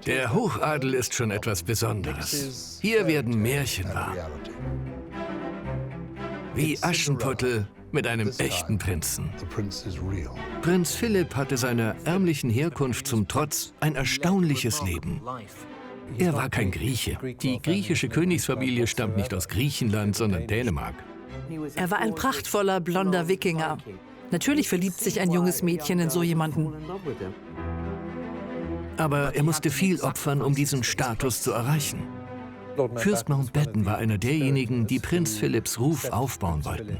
Der Hochadel ist schon etwas Besonderes. Hier werden Märchen wahr. Wie Aschenputtel mit einem echten Prinzen. Prinz Philipp hatte seiner ärmlichen Herkunft zum Trotz ein erstaunliches Leben. Er war kein Grieche. Die griechische Königsfamilie stammt nicht aus Griechenland, sondern Dänemark. Er war ein prachtvoller, blonder Wikinger. Natürlich verliebt sich ein junges Mädchen in so jemanden. Aber er musste viel opfern, um diesen Status zu erreichen. Fürst Mountbatten war einer derjenigen, die Prinz Philipps Ruf aufbauen wollten.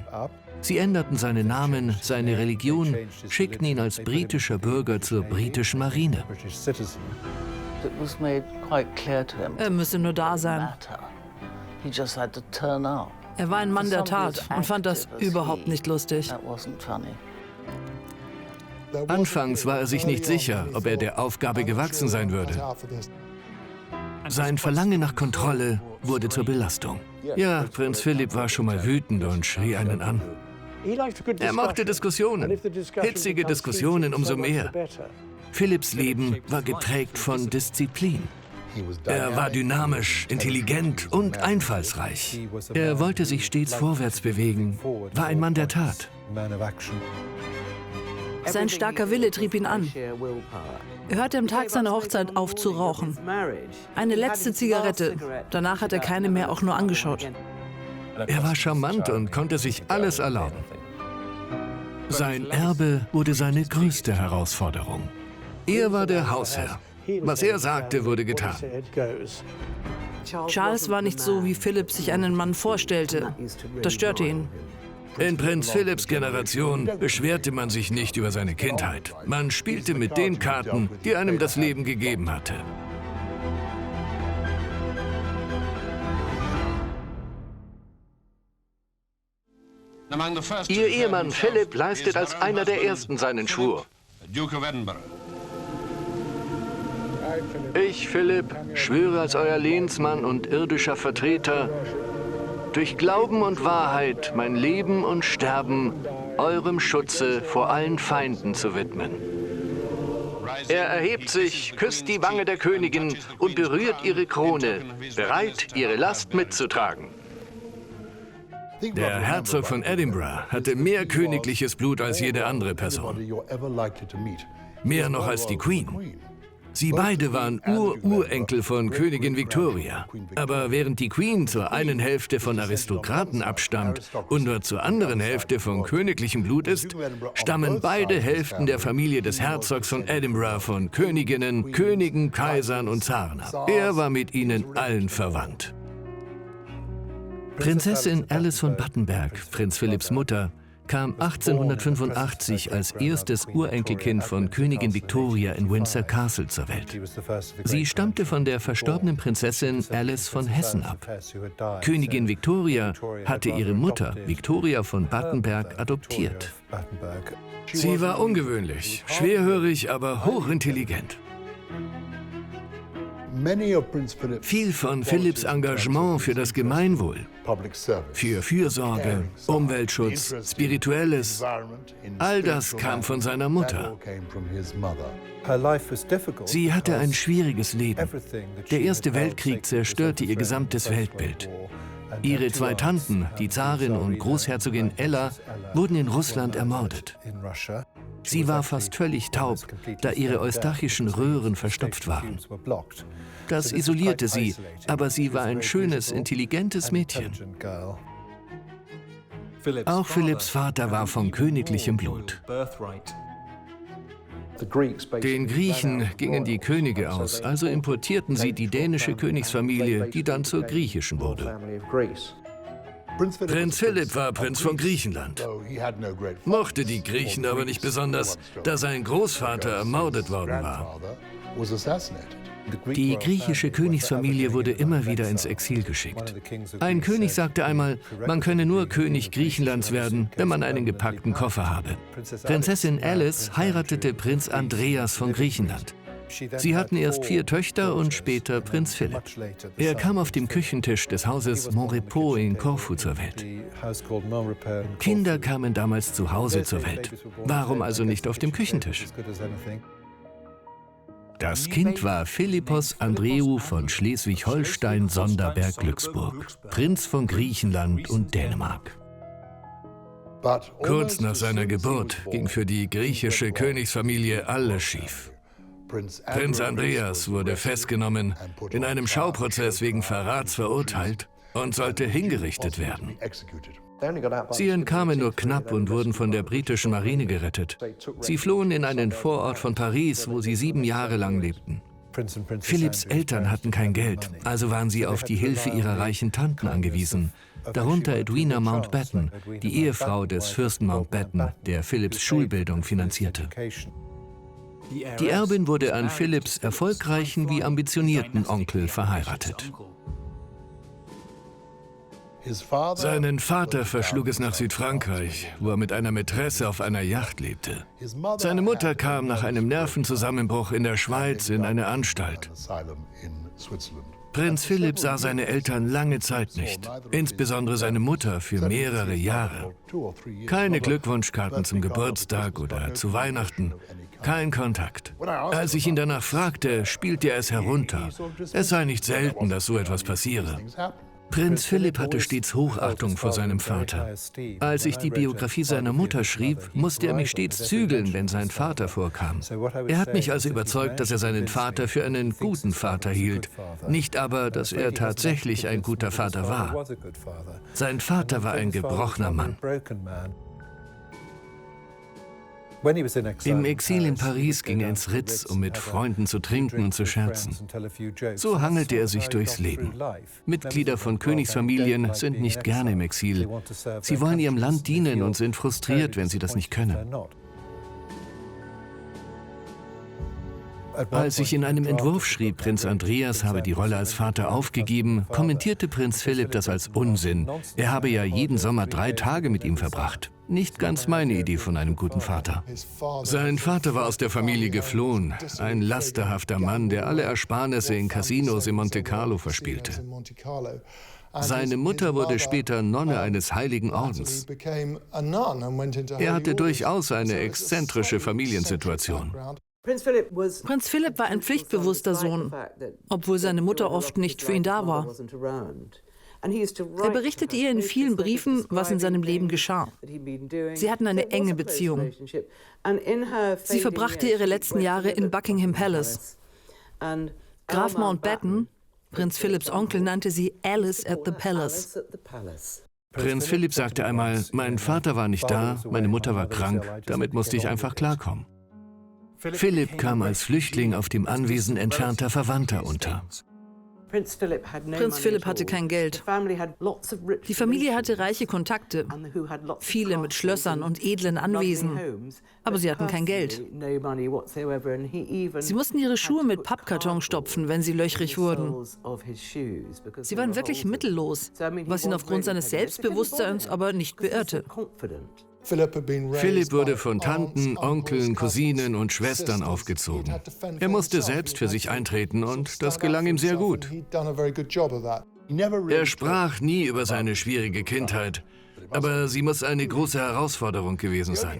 Sie änderten seinen Namen, seine Religion, schickten ihn als britischer Bürger zur britischen Marine. Er müsse nur da sein. Er war ein Mann der Tat und fand das überhaupt nicht lustig. Anfangs war er sich nicht sicher, ob er der Aufgabe gewachsen sein würde. Sein Verlangen nach Kontrolle wurde zur Belastung. Ja, Prinz Philipp war schon mal wütend und schrie einen an. Er mochte Diskussionen, hitzige Diskussionen umso mehr. Philipps Leben war geprägt von Disziplin. Er war dynamisch, intelligent und einfallsreich. Er wollte sich stets vorwärts bewegen, war ein Mann der Tat. Sein starker Wille trieb ihn an. Er hörte am Tag seiner Hochzeit auf zu rauchen. Eine letzte Zigarette. Danach hat er keine mehr auch nur angeschaut. Er war charmant und konnte sich alles erlauben. Sein Erbe wurde seine größte Herausforderung. Er war der Hausherr. Was er sagte, wurde getan. Charles war nicht so, wie Philipp sich einen Mann vorstellte. Das störte ihn. In Prinz Philipps Generation beschwerte man sich nicht über seine Kindheit. Man spielte mit den Karten, die einem das Leben gegeben hatte. Ihr Ehemann Philipp leistet als einer der Ersten seinen Schwur. Ich, Philipp, schwöre als euer Lehnsmann und irdischer Vertreter, durch Glauben und Wahrheit mein Leben und Sterben eurem Schutze vor allen Feinden zu widmen. Er erhebt sich, küsst die Wange der Königin und berührt ihre Krone, bereit, ihre Last mitzutragen. Der Herzog von Edinburgh hatte mehr königliches Blut als jede andere Person. Mehr noch als die Queen. Sie beide waren Urenkel von Königin Victoria. Aber während die Queen zur einen Hälfte von Aristokraten abstammt und nur zur anderen Hälfte von königlichem Blut ist, stammen beide Hälften der Familie des Herzogs von Edinburgh von Königinnen, Königen, Kaisern und Zaren ab. Er war mit ihnen allen verwandt. Prinzessin Alice von Battenberg, Prinz Philipps Mutter, kam 1885 als erstes Urenkelkind von Königin Victoria in Windsor Castle zur Welt. Sie stammte von der verstorbenen Prinzessin Alice von Hessen ab. Königin Victoria hatte ihre Mutter, Victoria von Battenberg, adoptiert. Sie war ungewöhnlich, schwerhörig, aber hochintelligent. Viel von Philipps Engagement für das Gemeinwohl, für Fürsorge, Umweltschutz, Spirituelles, all das kam von seiner Mutter. Sie hatte ein schwieriges Leben. Der Erste Weltkrieg zerstörte ihr gesamtes Weltbild. Ihre zwei Tanten, die Zarin und Großherzogin Ella, wurden in Russland ermordet. Sie war fast völlig taub, da ihre eustachischen Röhren verstopft waren. Das isolierte sie, aber sie war ein schönes, intelligentes Mädchen. Auch Philipps Vater war von königlichem Blut. Den Griechen gingen die Könige aus, also importierten sie die dänische Königsfamilie, die dann zur griechischen wurde. Prinz Philipp war Prinz von Griechenland, mochte die Griechen aber nicht besonders, da sein Großvater ermordet worden war. Die griechische Königsfamilie wurde immer wieder ins Exil geschickt. Ein König sagte einmal, man könne nur König Griechenlands werden, wenn man einen gepackten Koffer habe. Prinzessin Alice heiratete Prinz Andreas von Griechenland. Sie hatten erst 4 Töchter und später Prinz Philipp. Er kam auf dem Küchentisch des Hauses Monrepos in Korfu zur Welt. Kinder kamen damals zu Hause zur Welt. Warum also nicht auf dem Küchentisch? Das Kind war Philippos Andreou von Schleswig-Holstein-Sonderberg-Glücksburg, Prinz von Griechenland und Dänemark. Kurz nach seiner Geburt ging für die griechische Königsfamilie alles schief. Prinz Andreas wurde festgenommen, in einem Schauprozess wegen Verrats verurteilt und sollte hingerichtet werden. Sie entkamen nur knapp und wurden von der britischen Marine gerettet. Sie flohen in einen Vorort von Paris, wo sie 7 Jahre lang lebten. Philipps Eltern hatten kein Geld, also waren sie auf die Hilfe ihrer reichen Tanten angewiesen, darunter Edwina Mountbatten, die Ehefrau des Fürsten Mountbatten, der Philipps Schulbildung finanzierte. Die Erbin wurde an Philipps erfolgreichen wie ambitionierten Onkel verheiratet. Seinen Vater verschlug es nach Südfrankreich, wo er mit einer Mätresse auf einer Yacht lebte. Seine Mutter kam nach einem Nervenzusammenbruch in der Schweiz in eine Anstalt. Prinz Philipp sah seine Eltern lange Zeit nicht, insbesondere seine Mutter für mehrere Jahre. Keine Glückwunschkarten zum Geburtstag oder zu Weihnachten, kein Kontakt. Als ich ihn danach fragte, spielte er es herunter. Es sei nicht selten, dass so etwas passiere. Prinz Philipp hatte stets Hochachtung vor seinem Vater. Als ich die Biografie seiner Mutter schrieb, musste er mich stets zügeln, wenn sein Vater vorkam. Er hat mich also überzeugt, dass er seinen Vater für einen guten Vater hielt, nicht aber, dass er tatsächlich ein guter Vater war. Sein Vater war ein gebrochener Mann. Im Exil in Paris ging er ins Ritz, um mit Freunden zu trinken und zu scherzen. So hangelte er sich durchs Leben. Mitglieder von Königsfamilien sind nicht gerne im Exil. Sie wollen ihrem Land dienen und sind frustriert, wenn sie das nicht können. Als ich in einem Entwurf schrieb, Prinz Andreas habe die Rolle als Vater aufgegeben, kommentierte Prinz Philipp das als Unsinn. Er habe ja jeden Sommer 3 Tage mit ihm verbracht. Nicht ganz meine Idee von einem guten Vater. Sein Vater war aus der Familie geflohen, ein lasterhafter Mann, der alle Ersparnisse in Casinos in Monte Carlo verspielte. Seine Mutter wurde später Nonne eines heiligen Ordens. Er hatte durchaus eine exzentrische Familiensituation. Prinz Philipp war ein pflichtbewusster Sohn, obwohl seine Mutter oft nicht für ihn da war. Er berichtete ihr in vielen Briefen, was in seinem Leben geschah. Sie hatten eine enge Beziehung. Sie verbrachte ihre letzten Jahre in Buckingham Palace. Graf Mountbatten, Prinz Philipps Onkel, nannte sie Alice at the Palace. Prinz Philipp sagte einmal, mein Vater war nicht da, meine Mutter war krank, damit musste ich einfach klarkommen. Philipp kam als Flüchtling auf dem Anwesen entfernter Verwandter unter. Prinz Philipp hatte kein Geld. Die Familie hatte reiche Kontakte, viele mit Schlössern und edlen Anwesen, aber sie hatten kein Geld. Sie mussten ihre Schuhe mit Pappkarton stopfen, wenn sie löchrig wurden. Sie waren wirklich mittellos, was ihn aufgrund seines Selbstbewusstseins aber nicht beirrte. Philipp wurde von Tanten, Onkeln, Cousinen und Schwestern aufgezogen. Er musste selbst für sich eintreten und das gelang ihm sehr gut. Er sprach nie über seine schwierige Kindheit, aber sie muss eine große Herausforderung gewesen sein.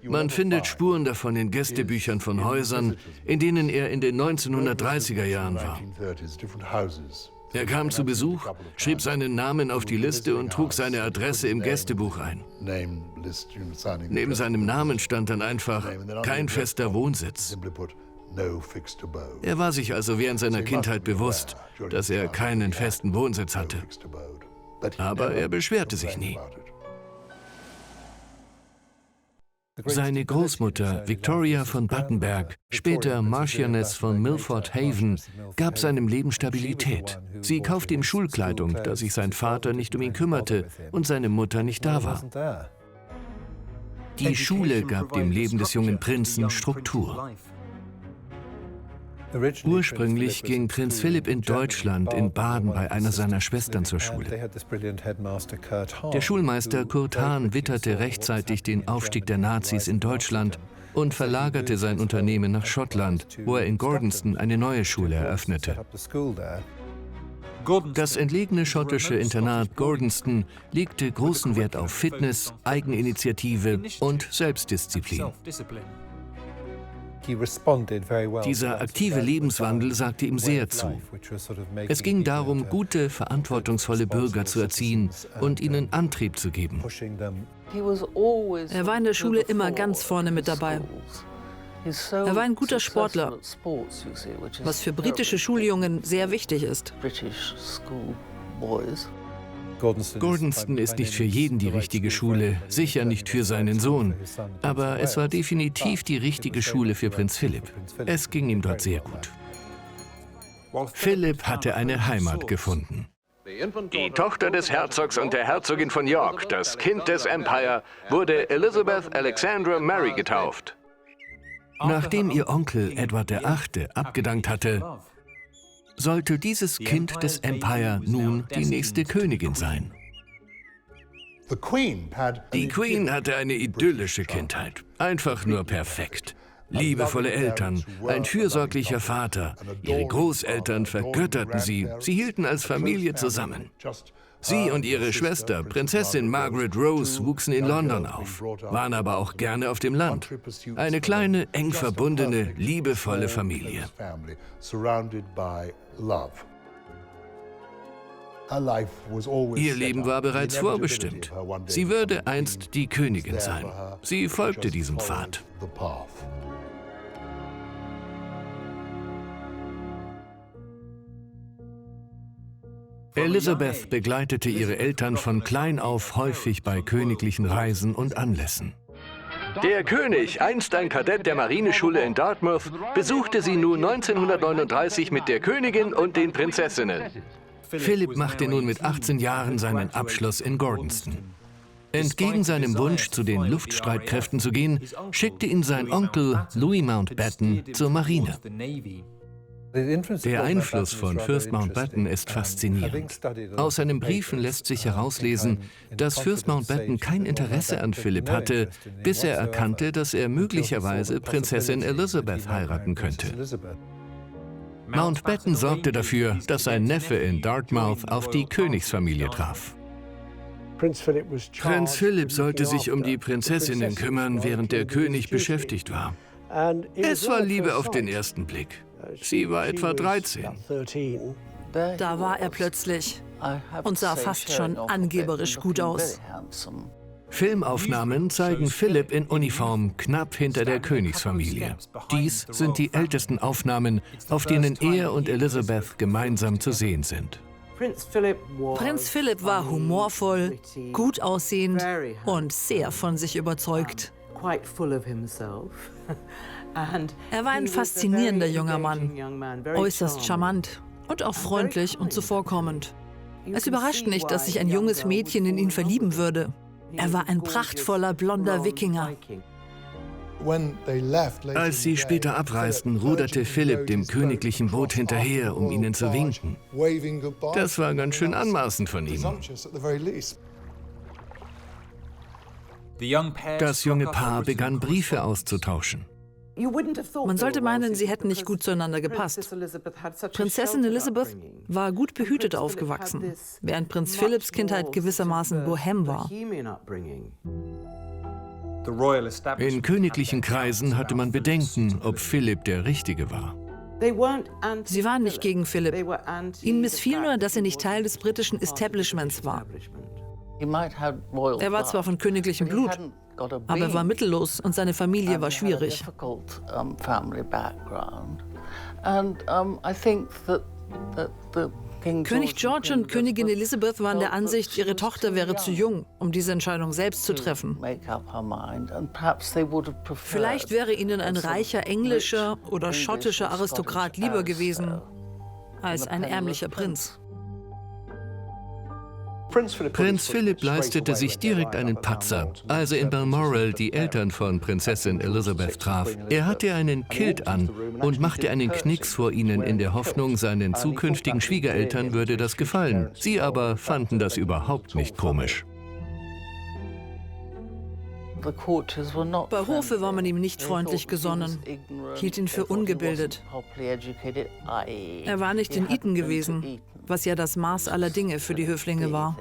Man findet Spuren davon in Gästebüchern von Häusern, in denen er in den 1930er Jahren war. Er kam zu Besuch, schrieb seinen Namen auf die Liste und trug seine Adresse im Gästebuch ein. Neben seinem Namen stand dann einfach kein fester Wohnsitz. Er war sich also während seiner Kindheit bewusst, dass er keinen festen Wohnsitz hatte. Aber er beschwerte sich nie. Seine Großmutter, Victoria von Battenberg, später Marchioness von Milford Haven, gab seinem Leben Stabilität. Sie kaufte ihm Schulkleidung, da sich sein Vater nicht um ihn kümmerte und seine Mutter nicht da war. Die Schule gab dem Leben des jungen Prinzen Struktur. Ursprünglich ging Prinz Philipp in Deutschland, in Baden, bei einer seiner Schwestern zur Schule. Der Schulmeister Kurt Hahn witterte rechtzeitig den Aufstieg der Nazis in Deutschland und verlagerte sein Unternehmen nach Schottland, wo er in Gordonston eine neue Schule eröffnete. Das entlegene schottische Internat Gordonston legte großen Wert auf Fitness, Eigeninitiative und Selbstdisziplin. Dieser aktive Lebenswandel sagte ihm sehr zu. Es ging darum, gute, verantwortungsvolle Bürger zu erziehen und ihnen Antrieb zu geben. Er war in der Schule immer ganz vorne mit dabei. Er war ein guter Sportler, was für britische Schuljungen sehr wichtig ist. Gordonston ist nicht für jeden die richtige Schule, sicher nicht für seinen Sohn. Aber es war definitiv die richtige Schule für Prinz Philipp. Es ging ihm dort sehr gut. Philipp hatte eine Heimat gefunden. Die Tochter des Herzogs und der Herzogin von York, das Kind des Empire, wurde Elizabeth Alexandra Mary getauft. Nachdem ihr Onkel Edward VIII. Abgedankt hatte, sollte dieses Kind des Empire nun die nächste Königin sein. Die Queen hatte eine idyllische Kindheit, einfach nur perfekt. Liebevolle Eltern, ein fürsorglicher Vater, ihre Großeltern vergötterten sie, sie hielten als Familie zusammen. Sie und ihre Schwester, Prinzessin Margaret Rose, wuchsen in London auf, waren aber auch gerne auf dem Land. Eine kleine, eng verbundene, liebevolle Familie. Ihr Leben war bereits vorbestimmt. Sie würde einst die Königin sein. Sie folgte diesem Pfad. Elizabeth begleitete ihre Eltern von klein auf häufig bei königlichen Reisen und Anlässen. Der König, einst ein Kadett der Marineschule in Dartmouth, besuchte sie nun 1939 mit der Königin und den Prinzessinnen. Philipp machte nun mit 18 Jahren seinen Abschluss in Gordonston. Entgegen seinem Wunsch, zu den Luftstreitkräften zu gehen, schickte ihn sein Onkel Louis Mountbatten zur Marine. Der Einfluss von Fürst Mountbatten ist faszinierend. Aus seinen Briefen lässt sich herauslesen, dass Fürst Mountbatten kein Interesse an Philipp hatte, bis er erkannte, dass er möglicherweise Prinzessin Elizabeth heiraten könnte. Mountbatten sorgte dafür, dass sein Neffe in Dartmouth auf die Königsfamilie traf. Prinz Philipp sollte sich um die Prinzessinnen kümmern, während der König beschäftigt war. Es war Liebe auf den ersten Blick. Sie war etwa 13. Da war er plötzlich und sah fast schon angeberisch gut aus. Filmaufnahmen zeigen Philipp in Uniform knapp hinter der Königsfamilie. Dies sind die ältesten Aufnahmen, auf denen er und Elizabeth gemeinsam zu sehen sind. Prinz Philipp war humorvoll, gut aussehend und sehr von sich überzeugt. Er war ein faszinierender junger Mann, äußerst charmant und auch freundlich und zuvorkommend. Es überrascht nicht, dass sich ein junges Mädchen in ihn verlieben würde. Er war ein prachtvoller, blonder Wikinger. Als sie später abreisten, ruderte Philipp dem königlichen Boot hinterher, um ihnen zu winken. Das war ganz schön anmaßend von ihm. Das junge Paar begann Briefe auszutauschen. Man sollte meinen, sie hätten nicht gut zueinander gepasst. Prinzessin Elizabeth war gut behütet aufgewachsen, während Prinz Philipps Kindheit gewissermaßen bohem war. In königlichen Kreisen hatte man Bedenken, ob Philipp der Richtige war. Sie waren nicht gegen Philipp. Ihnen missfiel nur, dass er nicht Teil des britischen Establishments war. Er war zwar von königlichem Blut, aber er war mittellos und seine Familie war schwierig. König George und Königin Elizabeth waren der Ansicht, ihre Tochter wäre zu jung, um diese Entscheidung selbst zu treffen. Vielleicht wäre ihnen ein reicher englischer oder schottischer Aristokrat lieber gewesen als ein ärmlicher Prinz. Prinz Philipp leistete sich direkt einen Patzer, als er in Balmoral die Eltern von Prinzessin Elizabeth traf. Er hatte einen Kilt an und machte einen Knicks vor ihnen in der Hoffnung, seinen zukünftigen Schwiegereltern würde das gefallen. Sie aber fanden das überhaupt nicht komisch. Bei Hofe war man ihm nicht freundlich gesonnen, hielt ihn für ungebildet. Er war nicht in Eton gewesen, was ja das Maß aller Dinge für die Höflinge war.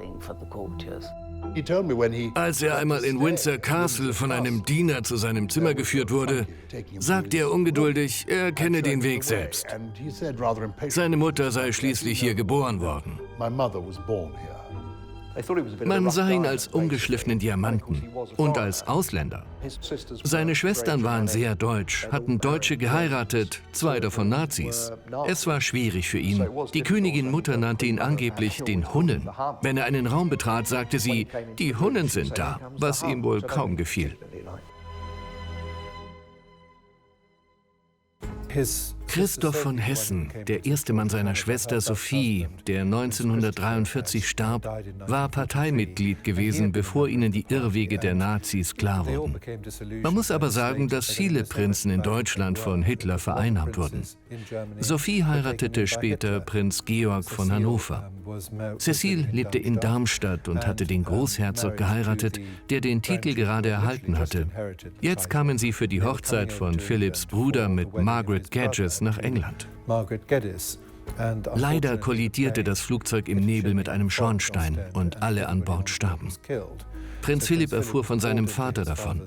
Als er einmal in Windsor Castle von einem Diener zu seinem Zimmer geführt wurde, sagte er ungeduldig, er kenne den Weg selbst. Seine Mutter sei schließlich hier geboren worden. Man sah ihn als ungeschliffenen Diamanten und als Ausländer. Seine Schwestern waren sehr deutsch, hatten Deutsche geheiratet, 2 davon Nazis. Es war schwierig für ihn. Die Königin-Mutter nannte ihn angeblich den Hunnen. Wenn er einen Raum betrat, sagte sie, die Hunnen sind da, was ihm wohl kaum gefiel. Christoph von Hessen, der erste Mann seiner Schwester Sophie, der 1943 starb, war Parteimitglied gewesen, bevor ihnen die Irrwege der Nazis klar wurden. Man muss aber sagen, dass viele Prinzen in Deutschland von Hitler vereinnahmt wurden. Sophie heiratete später Prinz Georg von Hannover. Cecile lebte in Darmstadt und hatte den Großherzog geheiratet, der den Titel gerade erhalten hatte. Jetzt kamen sie für die Hochzeit von Philipps Bruder mit Margaret Gedges nach England. Leider kollidierte das Flugzeug im Nebel mit einem Schornstein und alle an Bord starben. Prinz Philipp erfuhr von seinem Vater davon.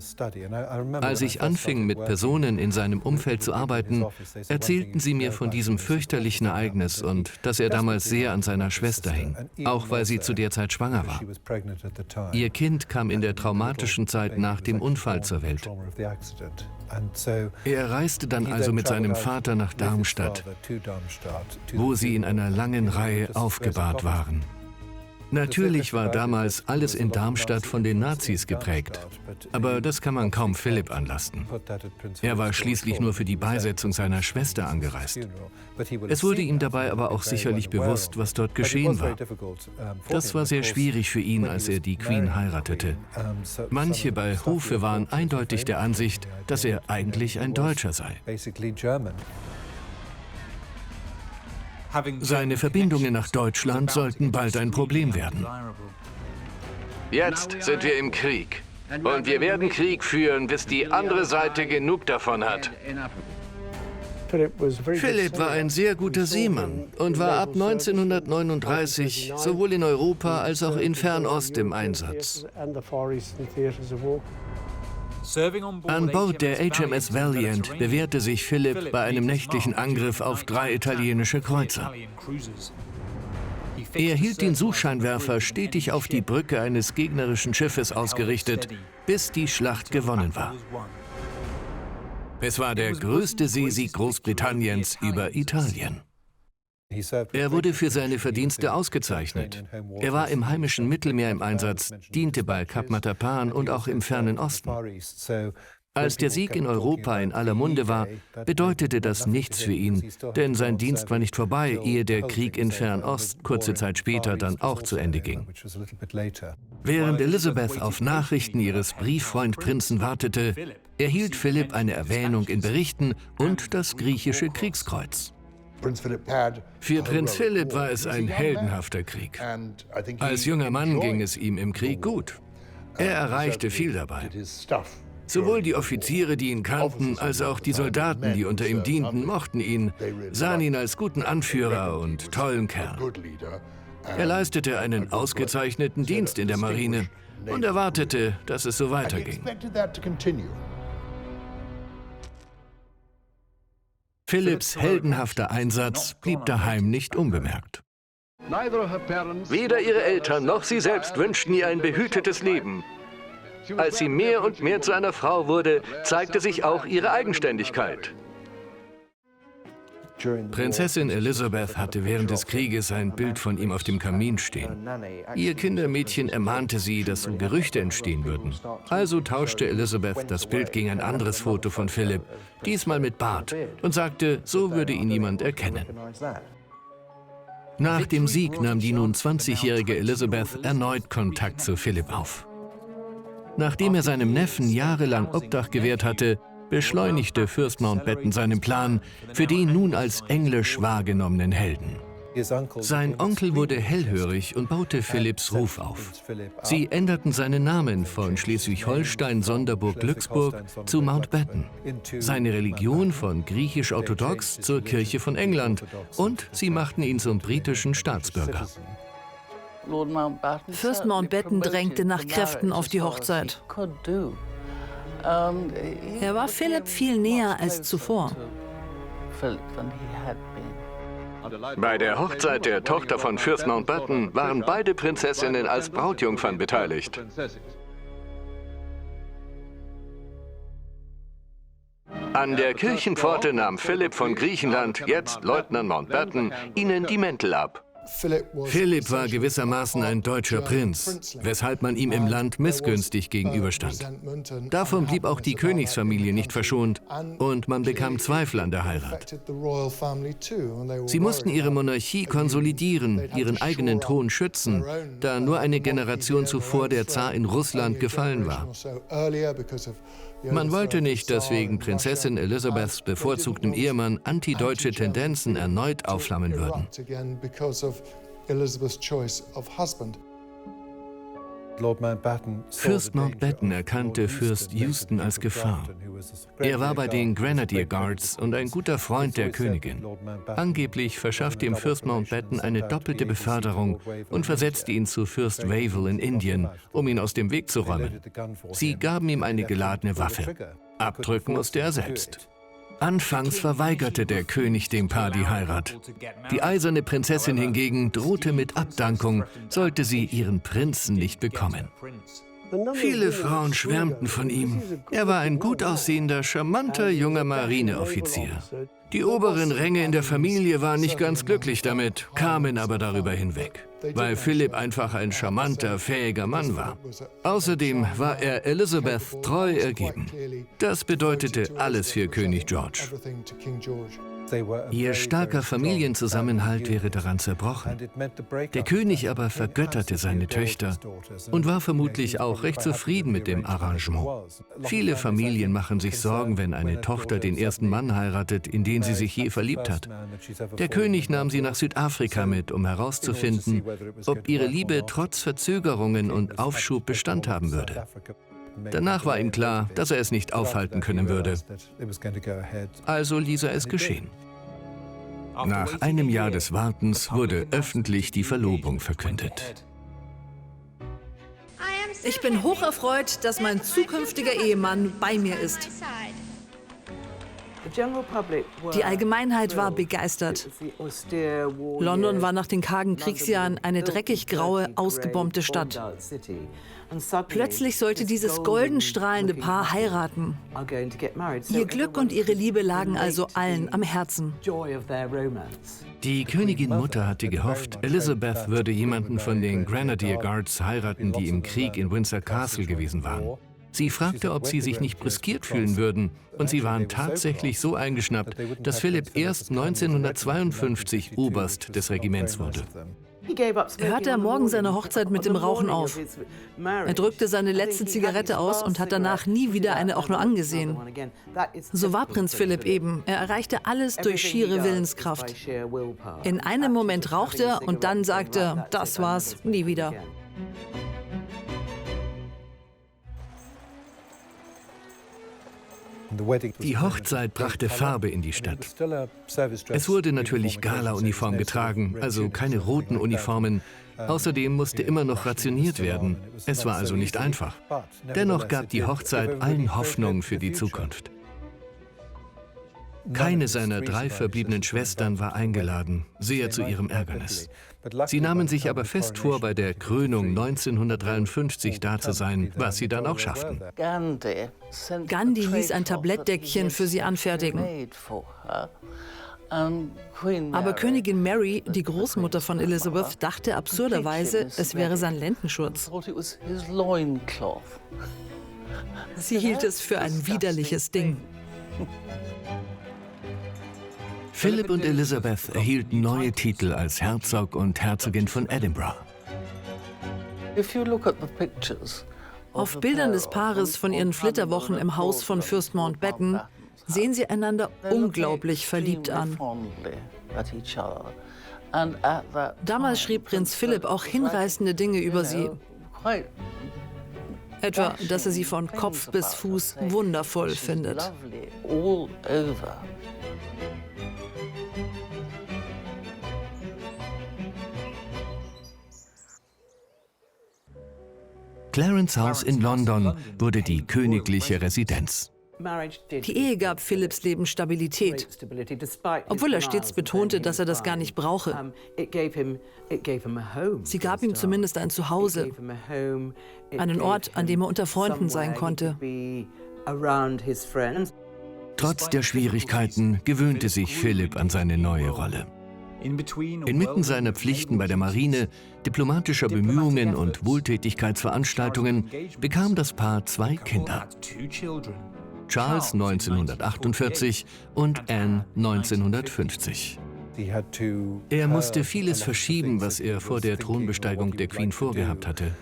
Als ich anfing, mit Personen in seinem Umfeld zu arbeiten, erzählten sie mir von diesem fürchterlichen Ereignis und dass er damals sehr an seiner Schwester hing, auch weil sie zu der Zeit schwanger war. Ihr Kind kam in der traumatischen Zeit nach dem Unfall zur Welt. Er reiste dann also mit seinem Vater nach Darmstadt, wo sie in einer langen Reihe aufgebahrt waren. Natürlich war damals alles in Darmstadt von den Nazis geprägt, aber das kann man kaum Philipp anlasten. Er war schließlich nur für die Beisetzung seiner Schwester angereist. Es wurde ihm dabei aber auch sicherlich bewusst, was dort geschehen war. Das war sehr schwierig für ihn, als er die Queen heiratete. Manche bei Hofe waren eindeutig der Ansicht, dass er eigentlich ein Deutscher sei. Seine Verbindungen nach Deutschland sollten bald ein Problem werden. Jetzt sind wir im Krieg. Und wir werden Krieg führen, bis die andere Seite genug davon hat. Philipp war ein sehr guter Seemann und war ab 1939 sowohl in Europa als auch in Fernost im Einsatz. An Bord der HMS Valiant bewährte sich Philipp bei einem nächtlichen Angriff auf 3 italienische Kreuzer. Er hielt den Suchscheinwerfer stetig auf die Brücke eines gegnerischen Schiffes ausgerichtet, bis die Schlacht gewonnen war. Es war der größte Seesieg Großbritanniens über Italien. Er wurde für seine Verdienste ausgezeichnet. Er war im heimischen Mittelmeer im Einsatz, diente bei Kap Matapan und auch im fernen Osten. Als der Sieg in Europa in aller Munde war, bedeutete das nichts für ihn, denn sein Dienst war nicht vorbei, ehe der Krieg in Fernost kurze Zeit später dann auch zu Ende ging. Während Elizabeth auf Nachrichten ihres Brieffreund-Prinzen wartete, erhielt Philipp eine Erwähnung in Berichten und das griechische Kriegskreuz. Für Prinz Philipp war es ein heldenhafter Krieg. Als junger Mann ging es ihm im Krieg gut. Er erreichte viel dabei. Sowohl die Offiziere, die ihn kannten, als auch die Soldaten, die unter ihm dienten, mochten ihn, sahen ihn als guten Anführer und tollen Kerl. Er leistete einen ausgezeichneten Dienst in der Marine und erwartete, dass es so weiterging. Philipps heldenhafter Einsatz blieb daheim nicht unbemerkt. Weder ihre Eltern noch sie selbst wünschten ihr ein behütetes Leben. Als sie mehr und mehr zu einer Frau wurde, zeigte sich auch ihre Eigenständigkeit. Prinzessin Elizabeth hatte während des Krieges ein Bild von ihm auf dem Kamin stehen. Ihr Kindermädchen ermahnte sie, dass so Gerüchte entstehen würden. Also tauschte Elizabeth das Bild gegen ein anderes Foto von Philipp, diesmal mit Bart, und sagte, so würde ihn niemand erkennen. Nach dem Sieg nahm die nun 20-jährige Elizabeth erneut Kontakt zu Philipp auf. Nachdem er seinem Neffen jahrelang Obdach gewährt hatte, beschleunigte Fürst Mountbatten seinen Plan für den nun als englisch wahrgenommenen Helden. Sein Onkel wurde hellhörig und baute Philipps Ruf auf. Sie änderten seinen Namen von Schleswig-Holstein-Sonderburg-Glücksburg zu Mountbatten, seine Religion von griechisch-orthodox zur Kirche von England und sie machten ihn zum britischen Staatsbürger. Fürst Mountbatten drängte nach Kräften auf die Hochzeit. Er war Philipp viel näher als zuvor. Bei der Hochzeit der Tochter von Fürst Mountbatten waren beide Prinzessinnen als Brautjungfern beteiligt. An der Kirchenpforte nahm Philipp von Griechenland, jetzt Leutnant Mountbatten, ihnen die Mäntel ab. Philipp war gewissermaßen ein deutscher Prinz, weshalb man ihm im Land missgünstig gegenüberstand. Davon blieb auch die Königsfamilie nicht verschont und man bekam Zweifel an der Heirat. Sie mussten ihre Monarchie konsolidieren, ihren eigenen Thron schützen, da nur eine Generation zuvor der Zar in Russland gefallen war. Man wollte nicht, dass wegen Prinzessin Elizabeths bevorzugtem Ehemann antideutsche Tendenzen erneut aufflammen würden. Fürst Mountbatten erkannte Fürst Houston als Gefahr. Er war bei den Grenadier Guards und ein guter Freund der Königin. Angeblich verschaffte ihm Fürst Mountbatten eine doppelte Beförderung und versetzte ihn zu Fürst Wavell in Indien, um ihn aus dem Weg zu räumen. Sie gaben ihm eine geladene Waffe. Abdrücken musste er selbst. Anfangs verweigerte der König dem Paar die Heirat. Die eiserne Prinzessin hingegen drohte mit Abdankung, sollte sie ihren Prinzen nicht bekommen. Viele Frauen schwärmten von ihm. Er war ein gut aussehender, charmanter junger Marineoffizier. Die oberen Ränge in der Familie waren nicht ganz glücklich damit, kamen aber darüber hinweg, weil Philipp einfach ein charmanter, fähiger Mann war. Außerdem war er Elizabeth treu ergeben. Das bedeutete alles für König George. Ihr starker Familienzusammenhalt wäre daran zerbrochen. Der König aber vergötterte seine Töchter und war vermutlich auch recht zufrieden mit dem Arrangement. Viele Familien machen sich Sorgen, wenn eine Tochter den ersten Mann heiratet, in den sie sich je verliebt hat. Der König nahm sie nach Südafrika mit, um herauszufinden, ob ihre Liebe trotz Verzögerungen und Aufschub Bestand haben würde. Danach war ihm klar, dass er es nicht aufhalten können würde. Also ließ er es geschehen. Nach einem Jahr des Wartens wurde öffentlich die Verlobung verkündet. Ich bin hocherfreut, dass mein zukünftiger Ehemann bei mir ist. Die Allgemeinheit war begeistert. London war nach den kargen Kriegsjahren eine dreckig graue, ausgebombte Stadt. Plötzlich sollte dieses golden strahlende Paar heiraten. Ihr Glück und ihre Liebe lagen also allen am Herzen. Die Königin-Mutter hatte gehofft, Elizabeth würde jemanden von den Grenadier Guards heiraten, die im Krieg in Windsor Castle gewesen waren. Sie fragte, ob sie sich nicht brüskiert fühlen würden, und sie waren tatsächlich so eingeschnappt, dass Philipp erst 1952 Oberst des Regiments wurde. Er hörte am Morgen seiner Hochzeit mit dem Rauchen auf. Er drückte seine letzte Zigarette aus und hat danach nie wieder eine auch nur angesehen. So war Prinz Philipp eben. Er erreichte alles durch schiere Willenskraft. In einem Moment rauchte er und dann sagte er, das war's, nie wieder. Die Hochzeit brachte Farbe in die Stadt. Es wurde natürlich Gala-Uniform getragen, also keine roten Uniformen. Außerdem musste immer noch rationiert werden. Es war also nicht einfach. Dennoch gab die Hochzeit allen Hoffnung für die Zukunft. Keine seiner 3 verbliebenen Schwestern war eingeladen, sehr zu ihrem Ärgernis. Sie nahmen sich aber fest vor, bei der Krönung 1953 da zu sein, was sie dann auch schafften. Gandhi ließ ein Tablettdeckchen für sie anfertigen. Aber Königin Mary, die Großmutter von Elizabeth, dachte absurderweise, es wäre sein Lendenschurz. Sie hielt es für ein widerliches Ding. Philipp und Elizabeth erhielten neue Titel als Herzog und Herzogin von Edinburgh. Auf Bildern des Paares von ihren Flitterwochen im Haus von Fürst Mountbatten sehen sie einander unglaublich verliebt an. Damals schrieb Prinz Philipp auch hinreißende Dinge über sie. Etwa, dass er sie von Kopf bis Fuß wundervoll findet. Clarence House in London wurde die königliche Residenz. Die Ehe gab Philips Leben Stabilität, obwohl er stets betonte, dass er das gar nicht brauche. Sie gab ihm zumindest ein Zuhause, einen Ort, an dem er unter Freunden sein konnte. Trotz der Schwierigkeiten gewöhnte sich Philipp an seine neue Rolle. Inmitten seiner Pflichten bei der Marine, diplomatischer Bemühungen und Wohltätigkeitsveranstaltungen bekam das Paar 2 Kinder. Charles 1948 und Anne 1950. Er musste vieles verschieben, was er vor der Thronbesteigung der Queen vorgehabt hatte.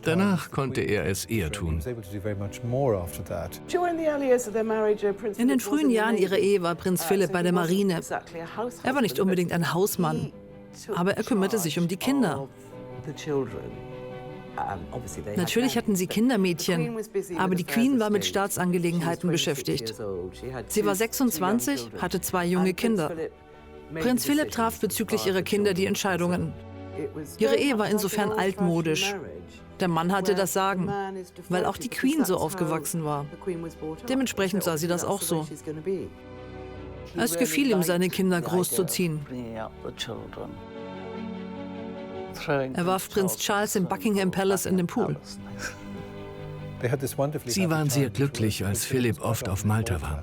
Danach konnte er es eher tun. In den frühen Jahren ihrer Ehe war Prinz Philipp bei der Marine. Er war nicht unbedingt ein Hausmann, aber er kümmerte sich um die Kinder. Natürlich hatten sie Kindermädchen, aber die Queen war mit Staatsangelegenheiten beschäftigt. Sie war 26, hatte 2 junge Kinder. Prinz Philipp traf bezüglich ihrer Kinder die Entscheidungen. Ihre Ehe war insofern altmodisch. Der Mann hatte das Sagen, weil auch die Queen so aufgewachsen war. Dementsprechend sah sie das auch so. Es gefiel ihm, seine Kinder großzuziehen. Er warf Prinz Charles im Buckingham Palace in den Pool. Sie waren sehr glücklich, als Philipp oft auf Malta war.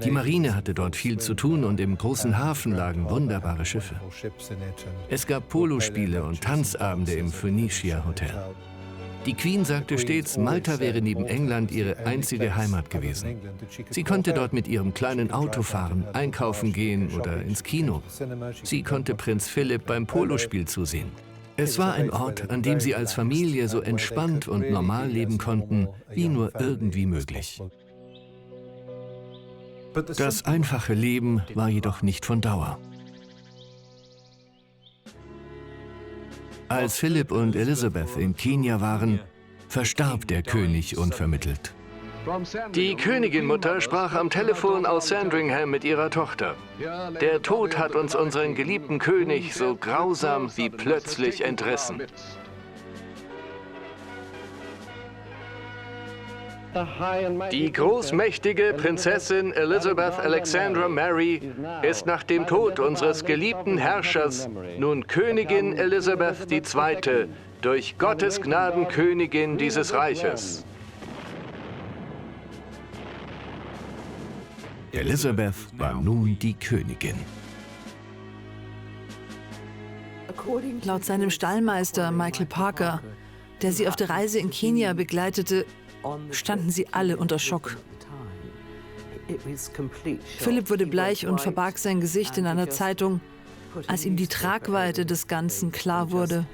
Die Marine hatte dort viel zu tun und im großen Hafen lagen wunderbare Schiffe. Es gab Polospiele und Tanzabende im Phoenicia Hotel. Die Queen sagte stets, Malta wäre neben England ihre einzige Heimat gewesen. Sie konnte dort mit ihrem kleinen Auto fahren, einkaufen gehen oder ins Kino. Sie konnte Prinz Philipp beim Polospiel zusehen. Es war ein Ort, an dem sie als Familie so entspannt und normal leben konnten, wie nur irgendwie möglich. Das einfache Leben war jedoch nicht von Dauer. Als Philipp und Elizabeth in Kenia waren, verstarb der König unvermittelt. Die Königinmutter sprach am Telefon aus Sandringham mit ihrer Tochter. Der Tod hat uns unseren geliebten König so grausam wie plötzlich entrissen. Die großmächtige Prinzessin Elizabeth Alexandra Mary ist nach dem Tod unseres geliebten Herrschers nun Königin Elizabeth II., durch Gottes Gnaden Königin dieses Reiches. Elizabeth war nun die Königin. Laut seinem Stallmeister Michael Parker, der sie auf der Reise in Kenia begleitete, standen sie alle unter Schock. Philipp wurde bleich und verbarg sein Gesicht in einer Zeitung, als ihm die Tragweite des Ganzen klar wurde.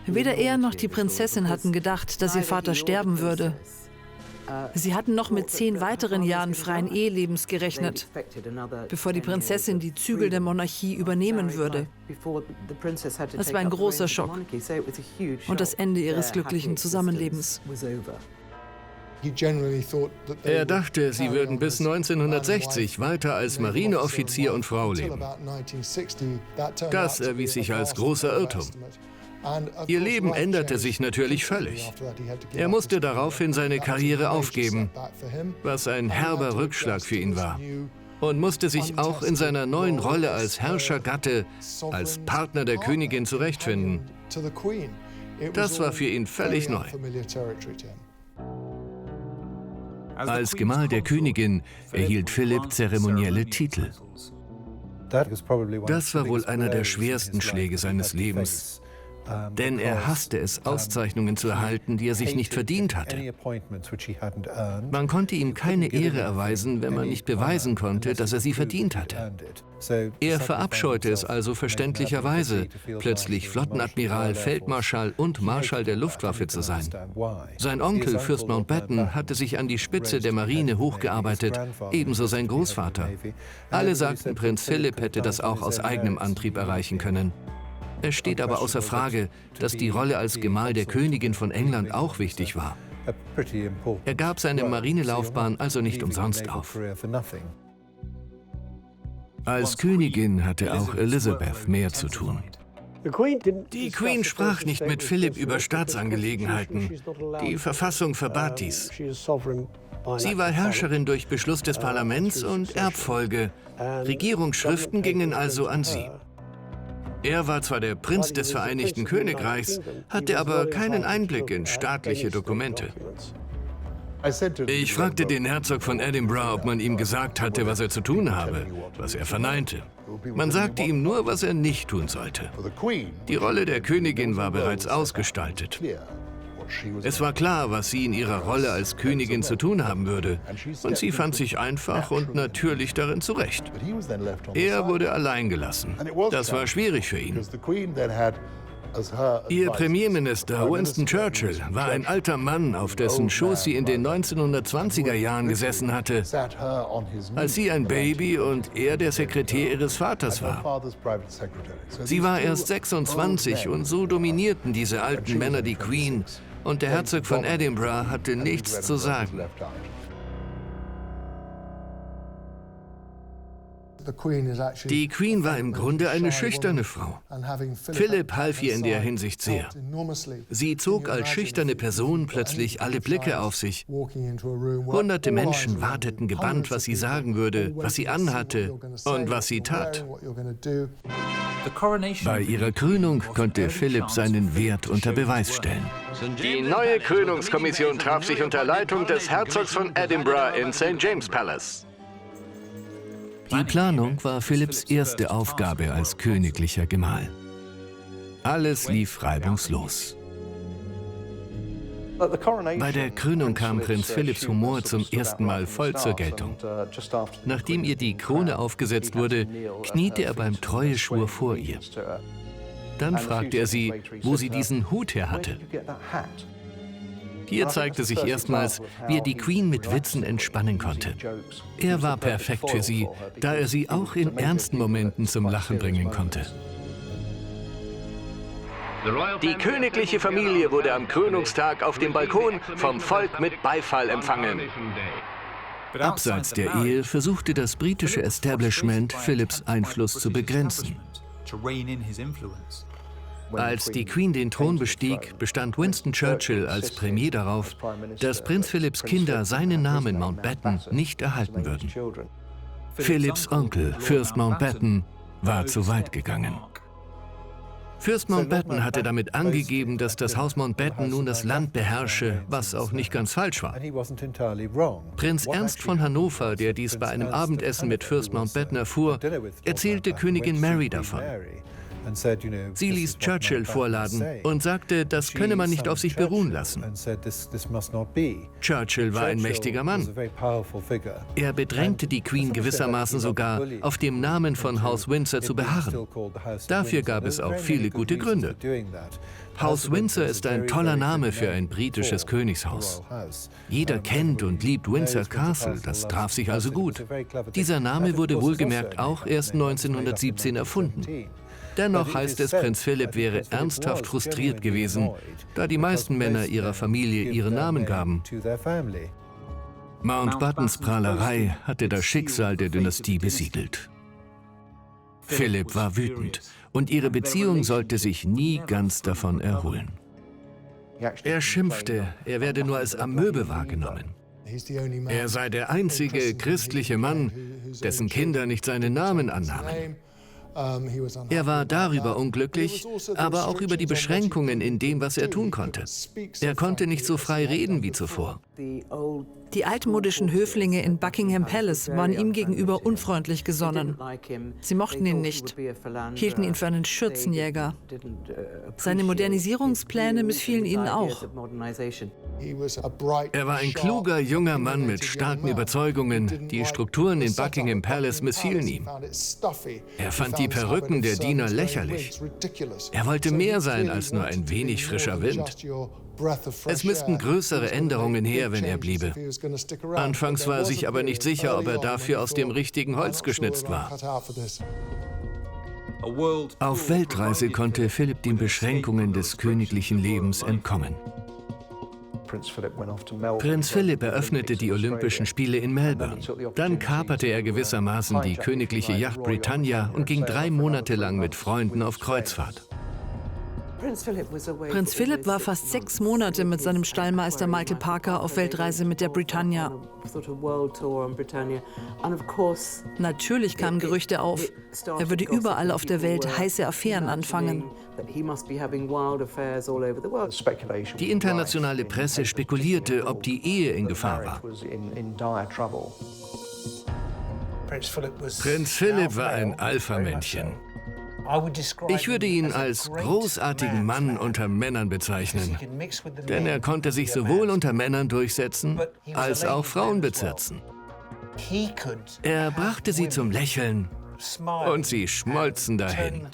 Weder er noch die Prinzessin hatten gedacht, dass ihr Vater sterben würde. Sie hatten noch mit 10 weiteren Jahren freien Ehelebens gerechnet, bevor die Prinzessin die Zügel der Monarchie übernehmen würde. Es war ein großer Schock und das Ende ihres glücklichen Zusammenlebens. Er dachte, sie würden bis 1960 weiter als Marineoffizier und Frau leben. Das erwies sich als großer Irrtum. Ihr Leben änderte sich natürlich völlig. Er musste daraufhin seine Karriere aufgeben, was ein herber Rückschlag für ihn war, und musste sich auch in seiner neuen Rolle als Herrschergatte, als Partner der Königin zurechtfinden. Das war für ihn völlig neu. Als Gemahl der Königin erhielt Philipp zeremonielle Titel. Das war wohl einer der schwersten Schläge seines Lebens. Denn er hasste es, Auszeichnungen zu erhalten, die er sich nicht verdient hatte. Man konnte ihm keine Ehre erweisen, wenn man nicht beweisen konnte, dass er sie verdient hatte. Er verabscheute es also verständlicherweise, plötzlich Flottenadmiral, Feldmarschall und Marschall der Luftwaffe zu sein. Sein Onkel, Fürst Mountbatten, hatte sich an die Spitze der Marine hochgearbeitet, ebenso sein Großvater. Alle sagten, Prinz Philipp hätte das auch aus eigenem Antrieb erreichen können. Es steht aber außer Frage, dass die Rolle als Gemahl der Königin von England auch wichtig war. Er gab seine Marinelaufbahn also nicht umsonst auf. Als Königin hatte auch Elizabeth mehr zu tun. Die Queen sprach nicht mit Philipp über Staatsangelegenheiten. Die Verfassung verbat dies. Sie war Herrscherin durch Beschluss des Parlaments und Erbfolge. Regierungsschriften gingen also an sie. Er war zwar der Prinz des Vereinigten Königreichs, hatte aber keinen Einblick in staatliche Dokumente. Ich fragte den Herzog von Edinburgh, ob man ihm gesagt hatte, was er zu tun habe, was er verneinte. Man sagte ihm nur, was er nicht tun sollte. Die Rolle der Königin war bereits ausgestaltet. Es war klar, was sie in ihrer Rolle als Königin zu tun haben würde, und sie fand sich einfach und natürlich darin zurecht. Er wurde allein gelassen. Das war schwierig für ihn. Ihr Premierminister Winston Churchill war ein alter Mann, auf dessen Schoß sie in den 1920er Jahren gesessen hatte, als sie ein Baby und er der Sekretär ihres Vaters war. Sie war erst 26 und so dominierten diese alten Männer die Queen, und der Herzog von Edinburgh hatte nichts zu sagen. Die Queen war im Grunde eine schüchterne Frau. Philipp half ihr in der Hinsicht sehr. Sie zog als schüchterne Person plötzlich alle Blicke auf sich. Hunderte Menschen warteten gebannt, was sie sagen würde, was sie anhatte und was sie tat. Bei ihrer Krönung konnte Philipp seinen Wert unter Beweis stellen. Die neue Krönungskommission traf sich unter Leitung des Herzogs von Edinburgh in St. James Palace. Die Planung war Philipps erste Aufgabe als königlicher Gemahl. Alles lief reibungslos. Bei der Krönung kam Prinz Philipps Humor zum ersten Mal voll zur Geltung. Nachdem ihr die Krone aufgesetzt wurde, kniete er beim Treueschwur vor ihr. Dann fragte er sie, wo sie diesen Hut her hatte. Hier zeigte sich erstmals, wie er die Queen mit Witzen entspannen konnte. Er war perfekt für sie, da er sie auch in ernsten Momenten zum Lachen bringen konnte. Die königliche Familie wurde am Krönungstag auf dem Balkon vom Volk mit Beifall empfangen. Abseits der Ehe versuchte das britische Establishment, Philipps Einfluss zu begrenzen. Als die Queen den Thron bestieg, bestand Winston Churchill als Premier darauf, dass Prinz Philipps Kinder seinen Namen Mountbatten nicht erhalten würden. Philipps Onkel, Fürst Mountbatten, war zu weit gegangen. Fürst Mountbatten hatte damit angegeben, dass das Haus Mountbatten nun das Land beherrsche, was auch nicht ganz falsch war. Prinz Ernst von Hannover, der dies bei einem Abendessen mit Fürst Mountbatten erfuhr, erzählte Königin Mary davon. Sie ließ Churchill vorladen und sagte, das könne man nicht auf sich beruhen lassen. Churchill war ein mächtiger Mann. Er bedrängte die Queen gewissermaßen sogar, auf dem Namen von Haus Windsor zu beharren. Dafür gab es auch viele gute Gründe. Haus Windsor ist ein toller Name für ein britisches Königshaus. Jeder kennt und liebt Windsor Castle, das traf sich also gut. Dieser Name wurde wohlgemerkt auch erst 1917 erfunden. Dennoch heißt es, Prinz Philipp wäre ernsthaft frustriert gewesen, da die meisten Männer ihrer Familie ihren Namen gaben. Mountbattens Prahlerei hatte das Schicksal der Dynastie besiegelt. Philipp war wütend und ihre Beziehung sollte sich nie ganz davon erholen. Er schimpfte, er werde nur als Amöbe wahrgenommen. Er sei der einzige christliche Mann, dessen Kinder nicht seinen Namen annahmen. Er war darüber unglücklich, aber auch über die Beschränkungen in dem, was er tun konnte. Er konnte nicht so frei reden wie zuvor. Die altmodischen Höflinge in Buckingham Palace waren ihm gegenüber unfreundlich gesonnen. Sie mochten ihn nicht, hielten ihn für einen Schürzenjäger. Seine Modernisierungspläne missfielen ihnen auch. Er war ein kluger, junger Mann mit starken Überzeugungen. Die Strukturen in Buckingham Palace missfielen ihm. Er fand die Perücken der Diener lächerlich. Er wollte mehr sein als nur ein wenig frischer Wind. Es müssten größere Änderungen her, wenn er bliebe. Anfangs war er sich aber nicht sicher, ob er dafür aus dem richtigen Holz geschnitzt war. Auf Weltreise konnte Philipp den Beschränkungen des königlichen Lebens entkommen. Prinz Philipp eröffnete die Olympischen Spiele in Melbourne. Dann kaperte er gewissermaßen die königliche Yacht Britannia und ging 3 Monate lang mit Freunden auf Kreuzfahrt. Prinz Philip war fast 6 Monate mit seinem Stallmeister Michael Parker auf Weltreise mit der Britannia. Natürlich kamen Gerüchte auf, er würde überall auf der Welt heiße Affären anfangen. Die internationale Presse spekulierte, ob die Ehe in Gefahr war. Prinz Philip war ein Alpha-Männchen. Ich würde ihn als großartigen Mann unter Männern bezeichnen, denn er konnte sich sowohl unter Männern durchsetzen, als auch Frauen bezirzen. Er brachte sie zum Lächeln und sie schmolzen dahin.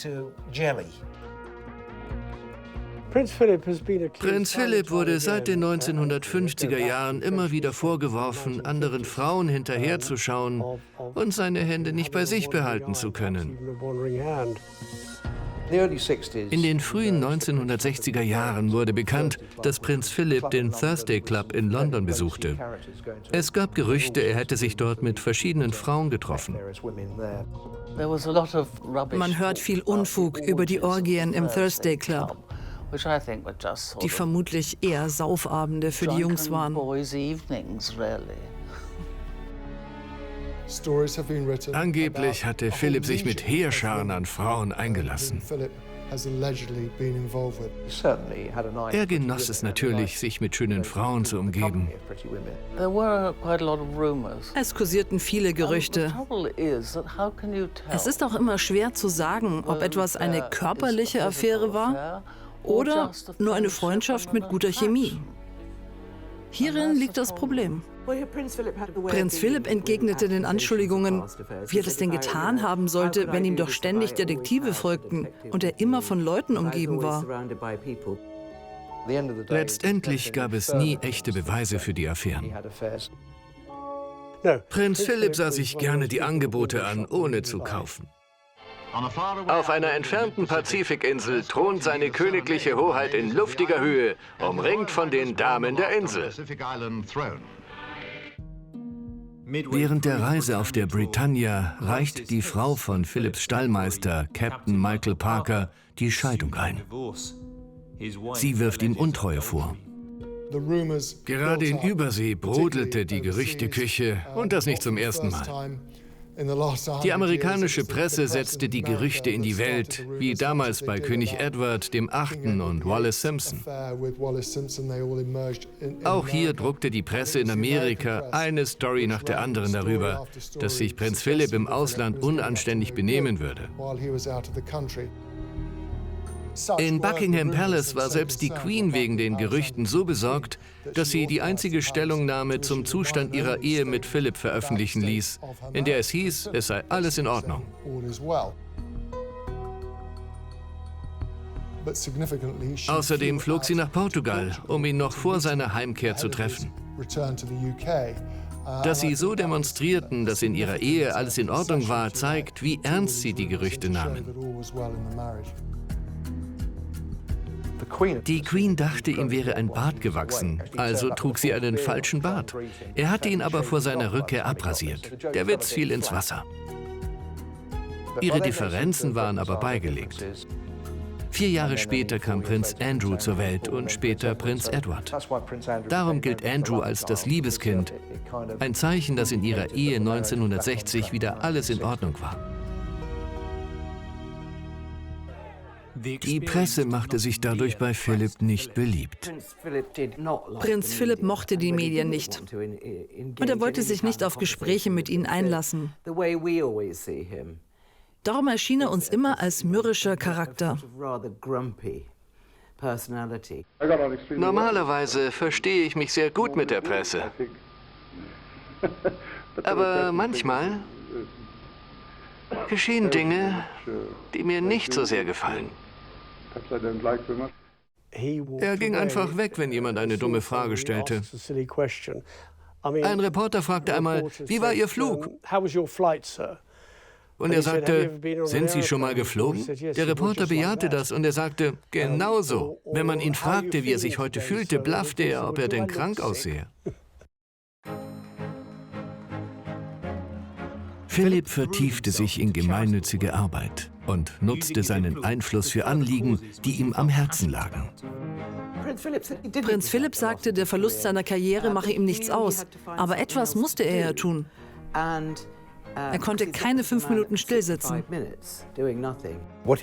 Prinz Philip wurde seit den 1950er Jahren immer wieder vorgeworfen, anderen Frauen hinterherzuschauen und seine Hände nicht bei sich behalten zu können. In den frühen 1960er Jahren wurde bekannt, dass Prinz Philip den Thursday Club in London besuchte. Es gab Gerüchte, er hätte sich dort mit verschiedenen Frauen getroffen. Man hört viel Unfug über die Orgien im Thursday Club, die vermutlich eher Saufabende für die Jungs waren. Angeblich hatte Philip sich mit Heerscharen an Frauen eingelassen. Er genoss es natürlich, sich mit schönen Frauen zu umgeben. Es kursierten viele Gerüchte. Es ist auch immer schwer zu sagen, ob etwas eine körperliche Affäre war oder nur eine Freundschaft mit guter Chemie. Hierin liegt das Problem. Prinz Philip entgegnete den Anschuldigungen, wie er das denn getan haben sollte, wenn ihm doch ständig Detektive folgten und er immer von Leuten umgeben war. Letztendlich gab es nie echte Beweise für die Affären. Prinz Philip sah sich gerne die Angebote an, ohne zu kaufen. Auf einer entfernten Pazifikinsel thront seine königliche Hoheit in luftiger Höhe, umringt von den Damen der Insel. Während der Reise auf der Britannia reicht die Frau von Philips Stallmeister, Captain Michael Parker, die Scheidung ein. Sie wirft ihm Untreue vor. Gerade in Übersee brodelte die Gerüchteküche und das nicht zum ersten Mal. Die amerikanische Presse setzte die Gerüchte in die Welt, wie damals bei König Edward VIII. Und Wallis Simpson. Auch hier druckte die Presse in Amerika eine Story nach der anderen darüber, dass sich Prinz Philip im Ausland unanständig benehmen würde. In Buckingham Palace war selbst die Queen wegen den Gerüchten so besorgt, dass sie die einzige Stellungnahme zum Zustand ihrer Ehe mit Philip veröffentlichen ließ, in der es hieß, es sei alles in Ordnung. Außerdem flog sie nach Portugal, um ihn noch vor seiner Heimkehr zu treffen. Dass sie so demonstrierten, dass in ihrer Ehe alles in Ordnung war, zeigt, wie ernst sie die Gerüchte nahmen. Die Queen dachte, ihm wäre ein Bart gewachsen, also trug sie einen falschen Bart. Er hatte ihn aber vor seiner Rückkehr abrasiert. Der Witz fiel ins Wasser. Ihre Differenzen waren aber beigelegt. 4 Jahre später kam Prinz Andrew zur Welt und später Prinz Edward. Darum gilt Andrew als das Liebeskind, ein Zeichen, dass in ihrer Ehe 1960 wieder alles in Ordnung war. Die Presse machte sich dadurch bei Philip nicht beliebt. Prinz Philip mochte die Medien nicht. Und er wollte sich nicht auf Gespräche mit ihnen einlassen. Darum erschien er uns immer als mürrischer Charakter. Normalerweise verstehe ich mich sehr gut mit der Presse. Aber manchmal geschehen Dinge, die mir nicht so sehr gefallen. Er ging einfach weg, wenn jemand eine dumme Frage stellte. Ein Reporter fragte einmal, wie war Ihr Flug? Und er sagte, sind Sie schon mal geflogen? Der Reporter bejahte das und er sagte, genauso. Wenn man ihn fragte, wie er sich heute fühlte, blaffte er, ob er denn krank aussehe. Philip vertiefte sich in gemeinnützige Arbeit. und nutzte seinen Einfluss für Anliegen, die ihm am Herzen lagen. Prinz Philipp sagte, der Verlust seiner Karriere mache ihm nichts aus. Aber etwas musste er ja tun. Er konnte keine 5 Minuten stillsitzen.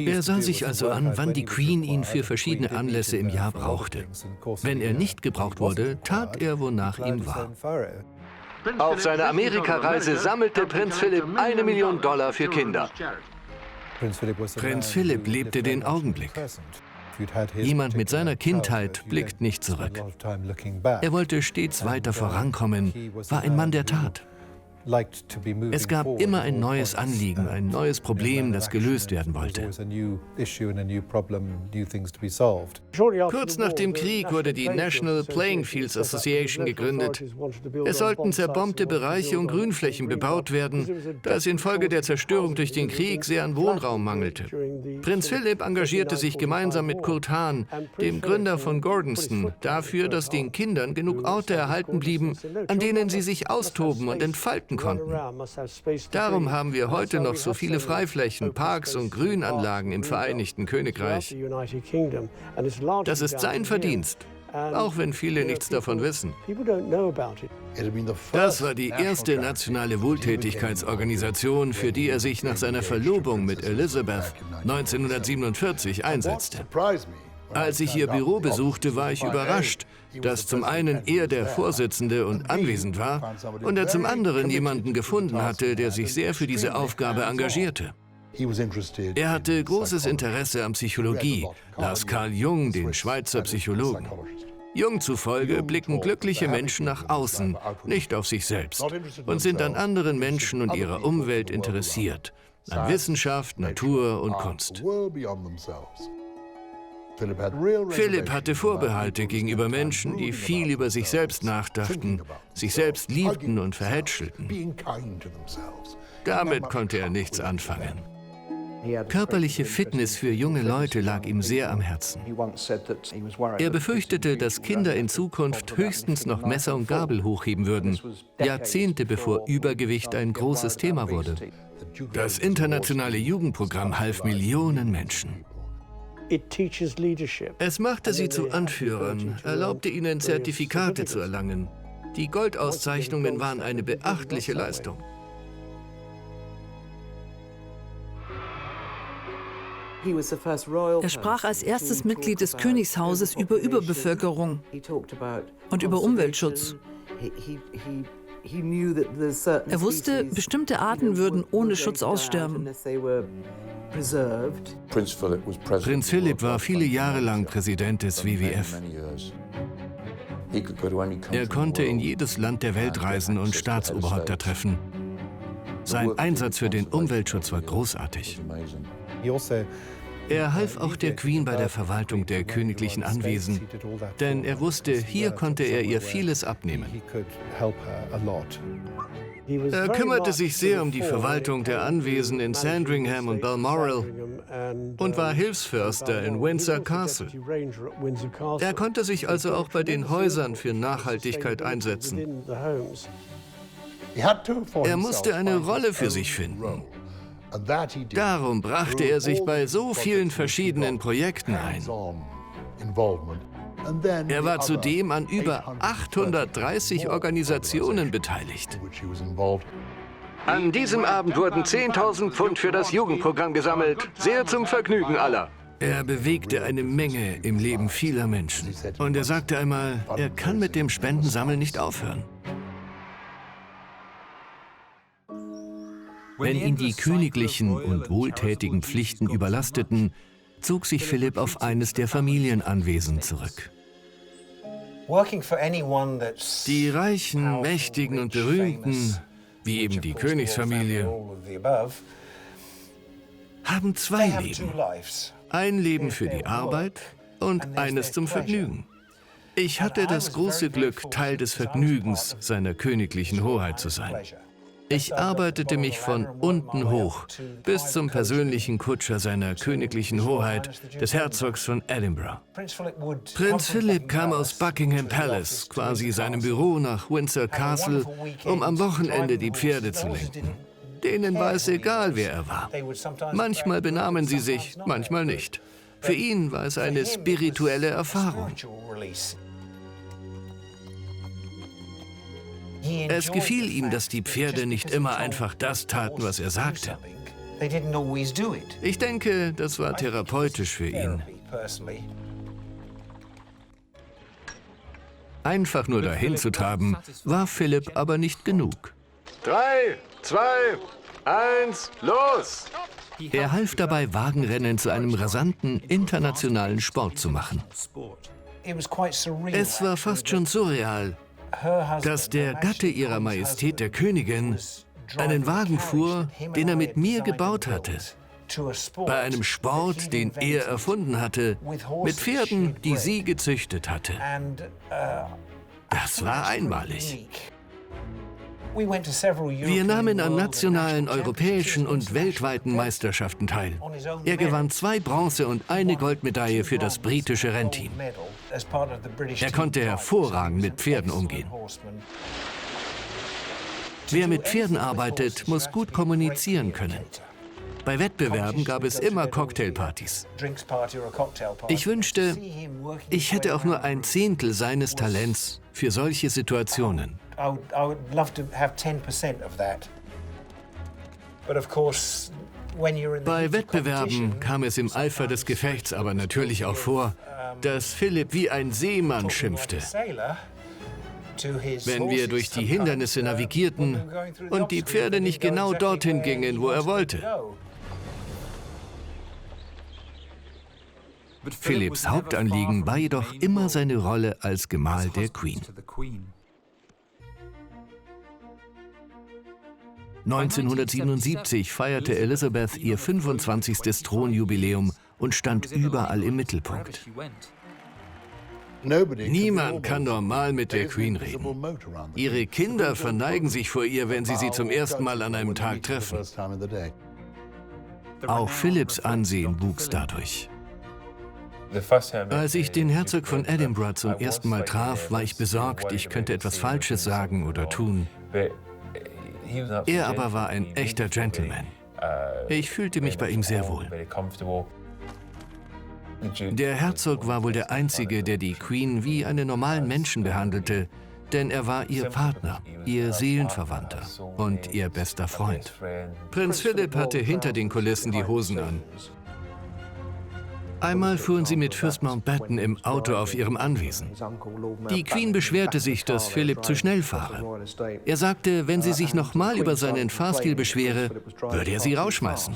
Er sah sich also an, wann die Queen ihn für verschiedene Anlässe im Jahr brauchte. Wenn er nicht gebraucht wurde, tat er, wonach ihm war. Auf seiner Amerikareise sammelte Prinz Philipp $1 Million für Kinder. Prinz Philipp lebte den Augenblick. Jemand mit seiner Kindheit blickt nicht zurück. Er wollte stets weiter vorankommen, war ein Mann der Tat. Es gab immer ein neues Anliegen, ein neues Problem, das gelöst werden wollte. Kurz nach dem Krieg wurde die National Playing Fields Association gegründet. Es sollten zerbombte Bereiche und Grünflächen bebaut werden, da es infolge der Zerstörung durch den Krieg sehr an Wohnraum mangelte. Prinz Philipp engagierte sich gemeinsam mit Kurt Hahn, dem Gründer von Gordonston, dafür, dass den Kindern genug Orte erhalten blieben, an denen sie sich austoben und entfalten konnten. Darum haben wir heute noch so viele Freiflächen, Parks und Grünanlagen im Vereinigten Königreich. Das ist sein Verdienst, auch wenn viele nichts davon wissen. Das war die erste nationale Wohltätigkeitsorganisation, für die er sich nach seiner Verlobung mit Elizabeth 1947 einsetzte. Als ich ihr Büro besuchte, war ich überrascht, dass zum einen er der Vorsitzende und anwesend war und er zum anderen jemanden gefunden hatte, der sich sehr für diese Aufgabe engagierte. Er hatte großes Interesse an Psychologie, las Carl Jung, den Schweizer Psychologen. Jung zufolge blicken glückliche Menschen nach außen, nicht auf sich selbst, und sind an anderen Menschen und ihrer Umwelt interessiert, an Wissenschaft, Natur und Kunst. Philipp hatte Vorbehalte gegenüber Menschen, die viel über sich selbst nachdachten, sich selbst liebten und verhätschelten. Damit konnte er nichts anfangen. Körperliche Fitness für junge Leute lag ihm sehr am Herzen. Er befürchtete, dass Kinder in Zukunft höchstens noch Messer und Gabel hochheben würden, Jahrzehnte bevor Übergewicht ein großes Thema wurde. Das internationale Jugendprogramm half Millionen Menschen. Es machte sie zu Anführern, erlaubte ihnen Zertifikate zu erlangen. Die Goldauszeichnungen waren eine beachtliche Leistung. Er sprach als erstes Mitglied des Königshauses über Überbevölkerung und über Umweltschutz. Er wusste, bestimmte Arten würden ohne Schutz aussterben. Prinz Philipp war viele Jahre lang Präsident des WWF. Er konnte in jedes Land der Welt reisen und Staatsoberhäupter treffen. Sein Einsatz für den Umweltschutz war großartig. Er half auch der Queen bei der Verwaltung der königlichen Anwesen, denn er wusste, hier konnte er ihr vieles abnehmen. Er kümmerte sich sehr um die Verwaltung der Anwesen in Sandringham und Balmoral und war Hilfsförster in Windsor Castle. Er konnte sich also auch bei den Häusern für Nachhaltigkeit einsetzen. Er musste eine Rolle für sich finden. Darum brachte er sich bei so vielen verschiedenen Projekten ein. Er war zudem an über 830 Organisationen beteiligt. An diesem Abend wurden 10.000 Pfund für das Jugendprogramm gesammelt, sehr zum Vergnügen aller. Er bewegte eine Menge im Leben vieler Menschen. Und er sagte einmal, er kann mit dem Spendensammeln nicht aufhören. Wenn ihn die königlichen und wohltätigen Pflichten überlasteten, zog sich Philipp auf eines der Familienanwesen zurück. Die Reichen, Mächtigen und Berühmten, wie eben die Königsfamilie, haben zwei Leben. Ein Leben für die Arbeit und eines zum Vergnügen. Ich hatte das große Glück, Teil des Vergnügens seiner königlichen Hoheit zu sein. Ich arbeitete mich von unten hoch bis zum persönlichen Kutscher seiner königlichen Hoheit, des Herzogs von Edinburgh. Prinz Philipp kam aus Buckingham Palace, quasi seinem Büro, nach Windsor Castle, um am Wochenende die Pferde zu lenken. Denen war es egal, wer er war. Manchmal benahmen sie sich, manchmal nicht. Für ihn war es eine spirituelle Erfahrung. Es gefiel ihm, dass die Pferde nicht immer einfach das taten, was er sagte. Ich denke, das war therapeutisch für ihn. Einfach nur dahin zu traben, war Philip aber nicht genug. 3, 2, 1, los! Er half dabei, Wagenrennen zu einem rasanten, internationalen Sport zu machen. Es war fast schon surreal, dass der Gatte ihrer Majestät, der Königin, einen Wagen fuhr, den er mit mir gebaut hatte. Bei einem Sport, den er erfunden hatte, mit Pferden, die sie gezüchtet hatte. Das war einmalig. Wir nahmen an nationalen, europäischen und weltweiten Meisterschaften teil. Er gewann 2 Bronze- und 1 Goldmedaille für das britische Rennteam. Er konnte hervorragend mit Pferden umgehen. Wer mit Pferden arbeitet, muss gut kommunizieren können. Bei Wettbewerben gab es immer Cocktailpartys. Ich wünschte, ich hätte auch nur 1/10 seines Talents für solche Situationen. Bei Wettbewerben kam es im Eifer des Gefechts aber natürlich auch vor, dass Philip wie ein Seemann schimpfte. Wenn wir durch die Hindernisse navigierten und die Pferde nicht genau dorthin gingen, wo er wollte. Philips Hauptanliegen war jedoch immer seine Rolle als Gemahl der Queen. 1977 feierte Elizabeth ihr 25. Thronjubiläum und stand überall im Mittelpunkt. Niemand kann normal mit der Queen reden. Ihre Kinder verneigen sich vor ihr, wenn sie zum ersten Mal an einem Tag treffen. Auch Philips Ansehen wuchs dadurch. Als ich den Herzog von Edinburgh zum ersten Mal traf, war ich besorgt, ich könnte etwas Falsches sagen oder tun. Er aber war ein echter Gentleman. Ich fühlte mich bei ihm sehr wohl. Der Herzog war wohl der Einzige, der die Queen wie einen normalen Menschen behandelte, denn er war ihr Partner, ihr Seelenverwandter und ihr bester Freund. Prinz Philip hatte hinter den Kulissen die Hosen an. Einmal fuhren sie mit Fürst Mountbatten im Auto auf ihrem Anwesen. Die Queen beschwerte sich, dass Philip zu schnell fahre. Er sagte, wenn sie sich nochmal über seinen Fahrstil beschwere, würde er sie rausschmeißen.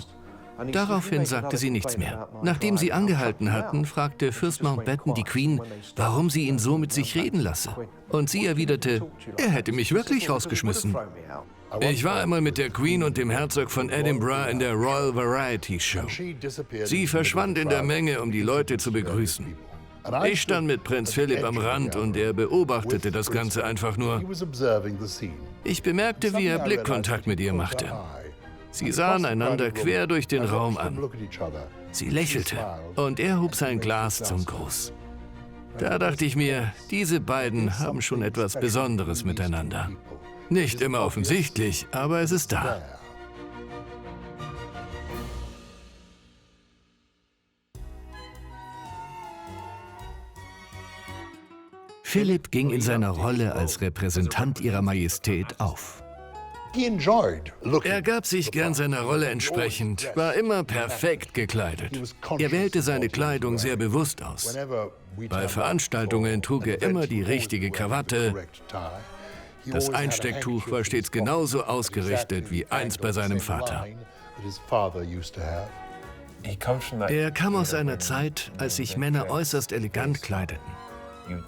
Daraufhin sagte sie nichts mehr. Nachdem sie angehalten hatten, fragte Fürst Mountbatten die Queen, warum sie ihn so mit sich reden lasse. Und sie erwiderte, er hätte mich wirklich rausgeschmissen. Ich war einmal mit der Queen und dem Herzog von Edinburgh in der Royal Variety Show. Sie verschwand in der Menge, um die Leute zu begrüßen. Ich stand mit Prinz Philip am Rand und er beobachtete das Ganze einfach nur. Ich bemerkte, wie er Blickkontakt mit ihr machte. Sie sahen einander quer durch den Raum an. Sie lächelte und er hob sein Glas zum Gruß. Da dachte ich mir, diese beiden haben schon etwas Besonderes miteinander. Nicht immer offensichtlich, aber es ist da. Philipp ging in seiner Rolle als Repräsentant ihrer Majestät auf. Er gab sich gern seiner Rolle entsprechend, war immer perfekt gekleidet. Er wählte seine Kleidung sehr bewusst aus. Bei Veranstaltungen trug er immer die richtige Krawatte. Das Einstecktuch war stets genauso ausgerichtet wie eins bei seinem Vater. Er kam aus einer Zeit, als sich Männer äußerst elegant kleideten.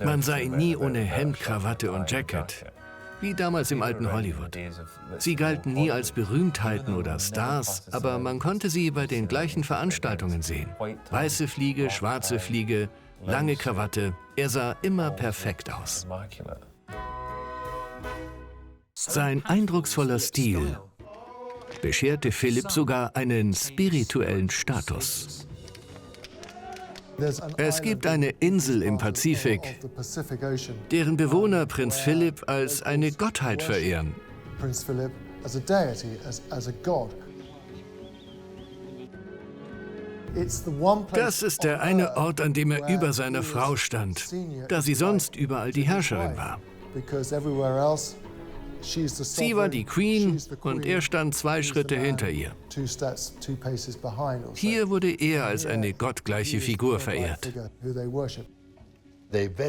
Man sah ihn nie ohne Hemd, Krawatte und Jacket, wie damals im alten Hollywood. Sie galten nie als Berühmtheiten oder Stars, aber man konnte sie bei den gleichen Veranstaltungen sehen. Weiße Fliege, schwarze Fliege, lange Krawatte. Er sah immer perfekt aus. Sein eindrucksvoller Stil bescherte Philipp sogar einen spirituellen Status. Es gibt eine Insel im Pazifik, deren Bewohner Prinz Philip als eine Gottheit verehren. Das ist der eine Ort, an dem er über seiner Frau stand, da sie sonst überall die Herrscherin war. Sie war die Queen und er stand 2 Schritte hinter ihr. Hier wurde er als eine gottgleiche Figur verehrt.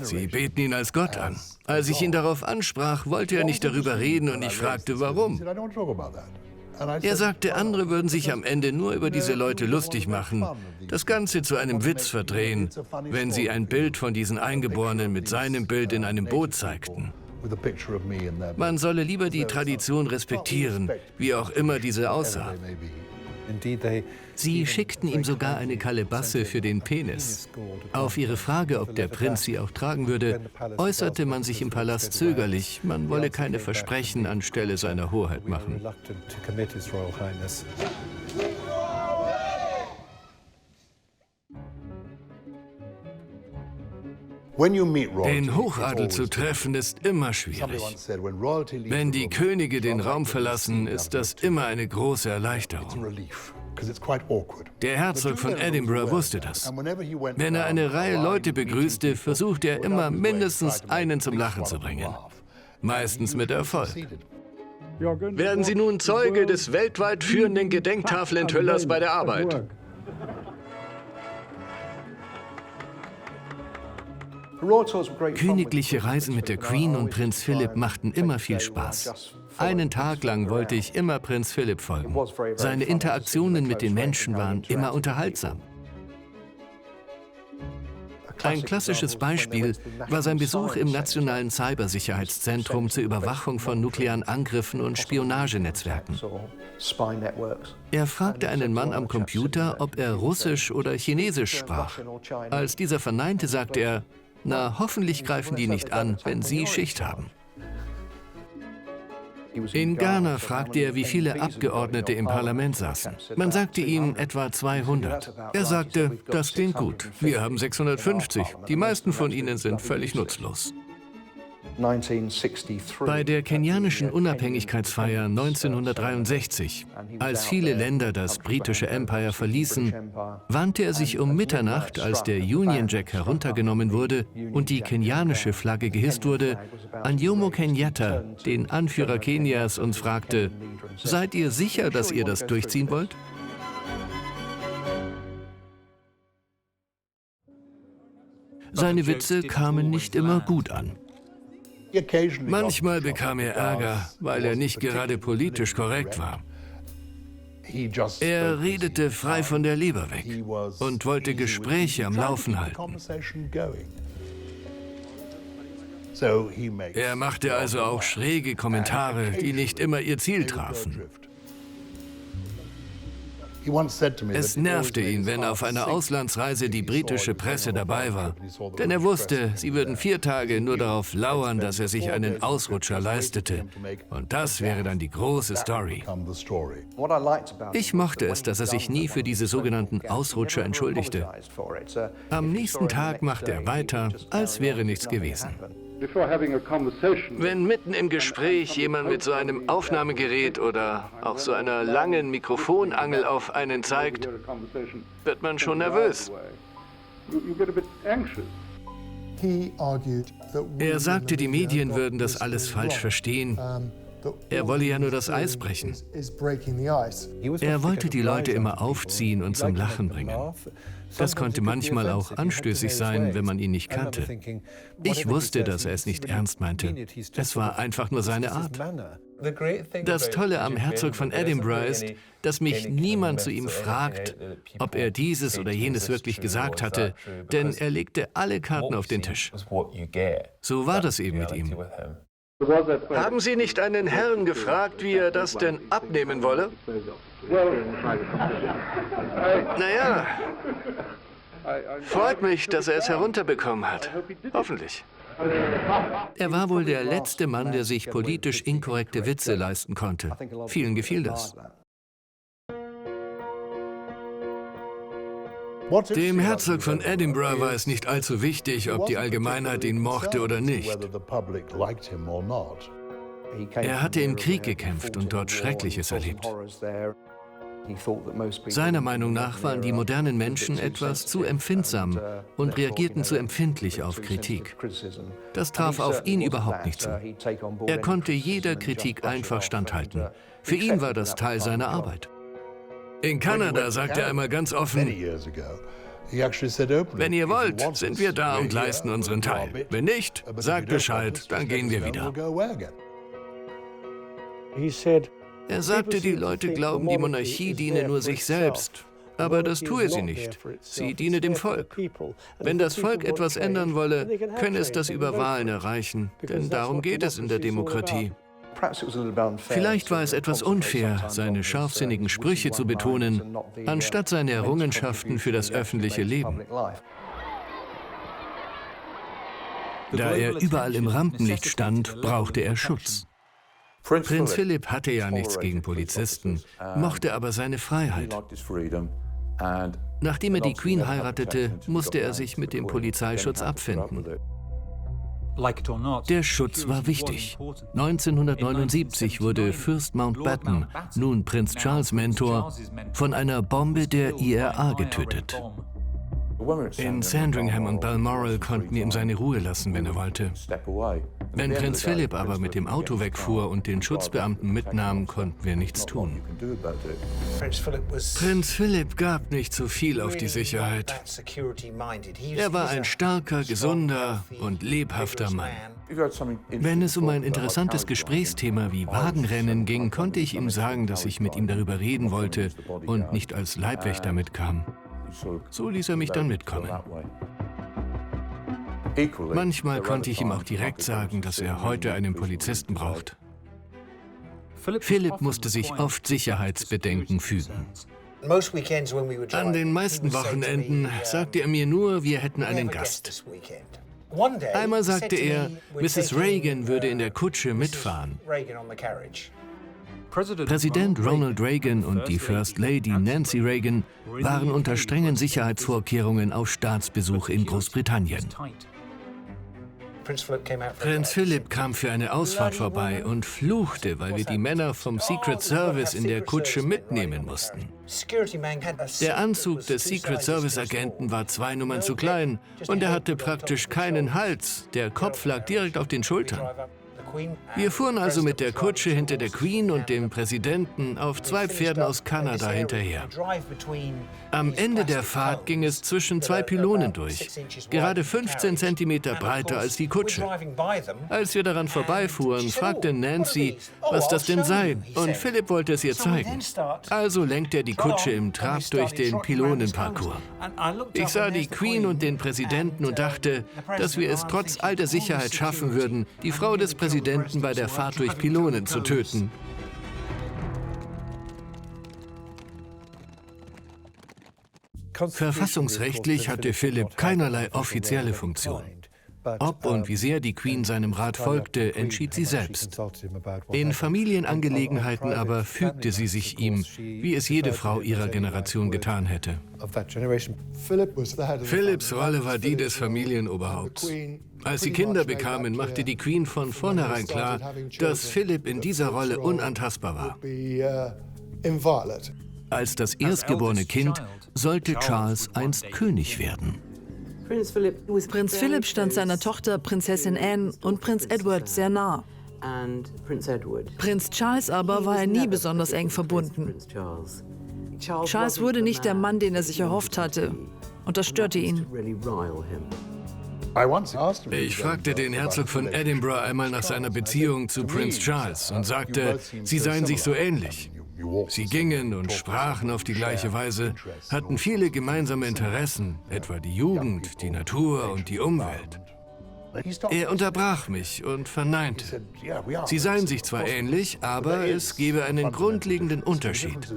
Sie beten ihn als Gott an. Als ich ihn darauf ansprach, wollte er nicht darüber reden und ich fragte, warum. Er sagte, andere würden sich am Ende nur über diese Leute lustig machen, das Ganze zu einem Witz verdrehen, wenn sie ein Bild von diesen Eingeborenen mit seinem Bild in einem Boot zeigten. Man solle lieber die Tradition respektieren, wie auch immer diese aussah. Sie schickten ihm sogar eine Kalebasse für den Penis. Auf ihre Frage, ob der Prinz sie auch tragen würde, äußerte man sich im Palast zögerlich, man wolle keine Versprechen anstelle seiner Hoheit machen. Den Hochadel zu treffen ist immer schwierig. Wenn die Könige den Raum verlassen, ist das immer eine große Erleichterung. Der Herzog von Edinburgh wusste das. Wenn er eine Reihe Leute begrüßte, versuchte er immer mindestens einen zum Lachen zu bringen. Meistens mit Erfolg. Werden Sie nun Zeuge des weltweit führenden Gedenktafelenthüllers bei der Arbeit? Königliche Reisen mit der Queen und Prinz Philipp machten immer viel Spaß. Einen Tag lang wollte ich immer Prinz Philipp folgen. Seine Interaktionen mit den Menschen waren immer unterhaltsam. Ein klassisches Beispiel war sein Besuch im Nationalen Cybersicherheitszentrum zur Überwachung von nuklearen Angriffen und Spionagenetzwerken. Er fragte einen Mann am Computer, ob er Russisch oder Chinesisch sprach. Als dieser verneinte, sagte er, na, hoffentlich greifen die nicht an, wenn sie Schicht haben. In Ghana fragte er, wie viele Abgeordnete im Parlament saßen. Man sagte ihm etwa 200. Er sagte, das klingt gut. Wir haben 650. Die meisten von ihnen sind völlig nutzlos. Bei der kenianischen Unabhängigkeitsfeier 1963, als viele Länder das britische Empire verließen, wandte er sich um Mitternacht, als der Union Jack heruntergenommen wurde und die kenianische Flagge gehisst wurde, an Jomo Kenyatta, den Anführer Kenias, und fragte, seid ihr sicher, dass ihr das durchziehen wollt? Seine Witze kamen nicht immer gut an. Manchmal bekam er Ärger, weil er nicht gerade politisch korrekt war. Er redete frei von der Leber weg und wollte Gespräche am Laufen halten. Er machte also auch schräge Kommentare, die nicht immer ihr Ziel trafen. Es nervte ihn, wenn auf einer Auslandsreise die britische Presse dabei war. Denn er wusste, sie würden 4 Tage nur darauf lauern, dass er sich einen Ausrutscher leistete. Und das wäre dann die große Story. Ich mochte es, dass er sich nie für diese sogenannten Ausrutscher entschuldigte. Am nächsten Tag machte er weiter, als wäre nichts gewesen. Wenn mitten im Gespräch jemand mit so einem Aufnahmegerät oder auch so einer langen Mikrofonangel auf einen zeigt, wird man schon nervös. Er sagte, die Medien würden das alles falsch verstehen. Er wolle ja nur das Eis brechen. Er wollte die Leute immer aufziehen und zum Lachen bringen. Das konnte manchmal auch anstößig sein, wenn man ihn nicht kannte. Ich wusste, dass er es nicht ernst meinte. Es war einfach nur seine Art. Das Tolle am Herzog von Edinburgh ist, dass mich niemand zu ihm fragt, ob er dieses oder jenes wirklich gesagt hatte, denn er legte alle Karten auf den Tisch. So war das eben mit ihm. Haben Sie nicht einen Herrn gefragt, wie er das denn abnehmen wolle? Naja, freut mich, dass er es herunterbekommen hat. Hoffentlich. Er war wohl der letzte Mann, der sich politisch inkorrekte Witze leisten konnte. Vielen gefiel das. Dem Herzog von Edinburgh war es nicht allzu wichtig, ob die Allgemeinheit ihn mochte oder nicht. Er hatte im Krieg gekämpft und dort Schreckliches erlebt. Seiner Meinung nach waren die modernen Menschen etwas zu empfindsam und reagierten zu empfindlich auf Kritik. Das traf auf ihn überhaupt nicht zu. Er konnte jeder Kritik einfach standhalten. Für ihn war das Teil seiner Arbeit. In Kanada sagte er einmal ganz offen: Wenn ihr wollt, sind wir da und leisten unseren Teil. Wenn nicht, sagt Bescheid, dann gehen wir wieder. Er sagte, die Leute glauben, die Monarchie diene nur sich selbst. Aber das tue sie nicht. Sie diene dem Volk. Wenn das Volk etwas ändern wolle, könne es das über Wahlen erreichen. Denn darum geht es in der Demokratie. Vielleicht war es etwas unfair, seine scharfsinnigen Sprüche zu betonen, anstatt seine Errungenschaften für das öffentliche Leben. Da er überall im Rampenlicht stand, brauchte er Schutz. Prinz Philipp hatte ja nichts gegen Polizisten, mochte aber seine Freiheit. Nachdem er die Queen heiratete, musste er sich mit dem Polizeischutz abfinden. Der Schutz war wichtig. 1979 wurde Fürst Mountbatten, nun Prinz Charles' Mentor, von einer Bombe der IRA getötet. In Sandringham und Balmoral konnten wir ihm seine Ruhe lassen, wenn er wollte. Wenn Prinz Philipp aber mit dem Auto wegfuhr und den Schutzbeamten mitnahm, konnten wir nichts tun. Prinz Philipp gab nicht so viel auf die Sicherheit. Er war ein starker, gesunder und lebhafter Mann. Wenn es um ein interessantes Gesprächsthema wie Wagenrennen ging, konnte ich ihm sagen, dass ich mit ihm darüber reden wollte und nicht als Leibwächter mitkam. So ließ er mich dann mitkommen. Manchmal konnte ich ihm auch direkt sagen, dass er heute einen Polizisten braucht. Philipp musste sich oft Sicherheitsbedenken fügen. An den meisten Wochenenden sagte er mir nur, wir hätten einen Gast. Einmal sagte er, Mrs. Reagan würde in der Kutsche mitfahren. Präsident Ronald Reagan und die First Lady Nancy Reagan waren unter strengen Sicherheitsvorkehrungen auf Staatsbesuch in Großbritannien. Prinz Philipp kam für eine Ausfahrt vorbei und fluchte, weil wir die Männer vom Secret Service in der Kutsche mitnehmen mussten. Der Anzug des Secret Service-Agenten war 2 Nummern zu klein und er hatte praktisch keinen Hals. Der Kopf lag direkt auf den Schultern. Wir fuhren also mit der Kutsche hinter der Queen und dem Präsidenten auf 2 Pferden aus Kanada hinterher. Am Ende der Fahrt ging es zwischen 2 Pylonen durch, gerade 15 Zentimeter breiter als die Kutsche. Als wir daran vorbeifuhren, fragte Nancy, was das denn sei, und Philipp wollte es ihr zeigen. Also lenkte er die Kutsche im Trab durch den Pylonenparcours. Ich sah die Queen und den Präsidenten und dachte, dass wir es trotz all der Sicherheit schaffen würden, die Frau des Präsidenten bei der Fahrt durch Pylonen zu töten. Verfassungsrechtlich hatte Philipp keinerlei offizielle Funktion. Ob und wie sehr die Queen seinem Rat folgte, entschied sie selbst. In Familienangelegenheiten aber fügte sie sich ihm, wie es jede Frau ihrer Generation getan hätte. Philipps Rolle war die des Familienoberhaupts. Als sie Kinder bekamen, machte die Queen von vornherein klar, dass Philipp in dieser Rolle unantastbar war. Als das erstgeborene Kind sollte Charles einst König werden. Prinz Philipp stand seiner Tochter Prinzessin Anne und Prinz Edward sehr nah. Prinz Charles aber war er nie besonders eng verbunden. Charles wurde nicht der Mann, den er sich erhofft hatte, und das störte ihn. Ich fragte den Herzog von Edinburgh einmal nach seiner Beziehung zu Prinz Charles und sagte, sie seien sich so ähnlich. Sie gingen und sprachen auf die gleiche Weise, hatten viele gemeinsame Interessen, etwa die Jugend, die Natur und die Umwelt. Er unterbrach mich und verneinte. Sie seien sich zwar ähnlich, aber es gebe einen grundlegenden Unterschied.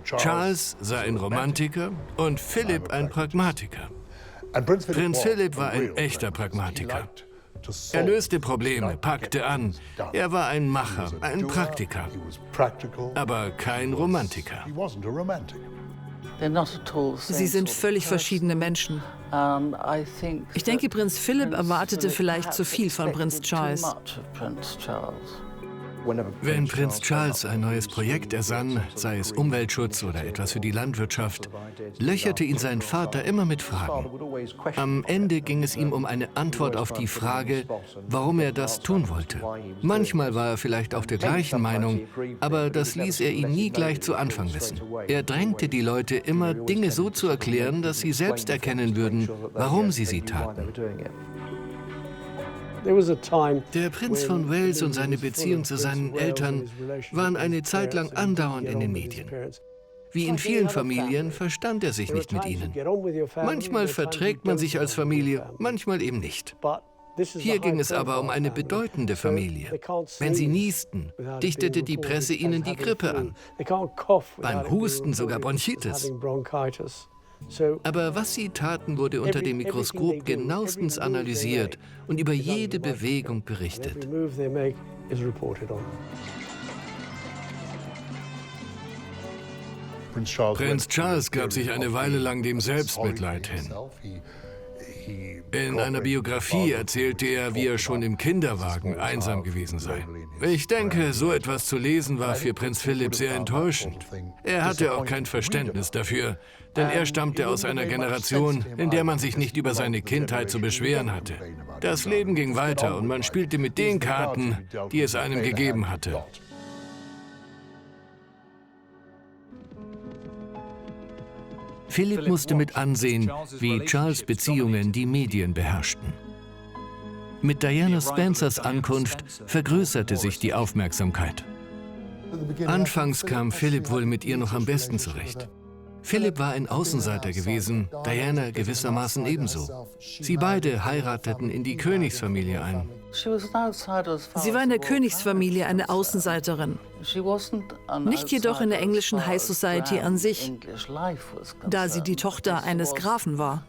Charles sei ein Romantiker und Philipp ein Pragmatiker. Prinz Philipp war ein echter Pragmatiker. Er löste Probleme, packte an. Er war ein Macher, ein Praktiker, aber kein Romantiker. Sie sind völlig verschiedene Menschen. Ich denke, Prinz Philipp erwartete vielleicht zu viel von Prinz Charles. Wenn Prinz Charles ein neues Projekt ersann, sei es Umweltschutz oder etwas für die Landwirtschaft, löcherte ihn sein Vater immer mit Fragen. Am Ende ging es ihm um eine Antwort auf die Frage, warum er das tun wollte. Manchmal war er vielleicht auch der gleichen Meinung, aber das ließ er ihn nie gleich zu Anfang wissen. Er drängte die Leute immer, Dinge so zu erklären, dass sie selbst erkennen würden, warum sie taten. Der Prinz von Wales und seine Beziehung zu seinen Eltern waren eine Zeit lang andauernd in den Medien. Wie in vielen Familien verstand er sich nicht mit ihnen. Manchmal verträgt man sich als Familie, manchmal eben nicht. Hier ging es aber um eine bedeutende Familie. Wenn sie niesten, dichtete die Presse ihnen die Grippe an. Beim Husten sogar Bronchitis. Aber was sie taten, wurde unter dem Mikroskop genauestens analysiert und über jede Bewegung berichtet. Prinz Charles gab sich eine Weile lang dem Selbstmitleid hin. In einer Biografie erzählte er, wie er schon im Kinderwagen einsam gewesen sei. Ich denke, so etwas zu lesen war für Prinz Philipp sehr enttäuschend. Er hatte auch kein Verständnis dafür, denn er stammte aus einer Generation, in der man sich nicht über seine Kindheit zu beschweren hatte. Das Leben ging weiter und man spielte mit den Karten, die es einem gegeben hatte. Philipp musste mit ansehen, wie Charles' Beziehungen die Medien beherrschten. Mit Diana Spencers Ankunft vergrößerte sich die Aufmerksamkeit. Anfangs kam Philipp wohl mit ihr noch am besten zurecht. Philipp war ein Außenseiter gewesen, Diana gewissermaßen ebenso. Sie beide heirateten in die Königsfamilie ein. Sie war in der Königsfamilie eine Außenseiterin, nicht jedoch in der englischen High Society an sich, da sie die Tochter eines Grafen war.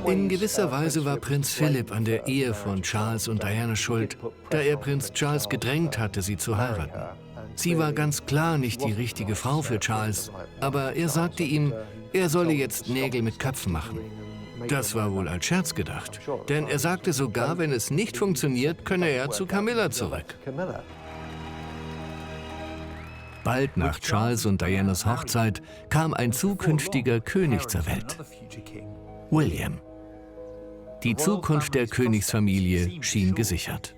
In gewisser Weise war Prinz Philipp an der Ehe von Charles und Diana schuld, da er Prinz Charles gedrängt hatte, sie zu heiraten. Sie war ganz klar nicht die richtige Frau für Charles, aber er sagte ihm, er solle jetzt Nägel mit Köpfen machen. Das war wohl als Scherz gedacht, denn er sagte sogar, wenn es nicht funktioniert, könne er zu Camilla zurück. Bald nach Charles und Dianas Hochzeit kam ein zukünftiger König zur Welt, William. Die Zukunft der Königsfamilie schien gesichert.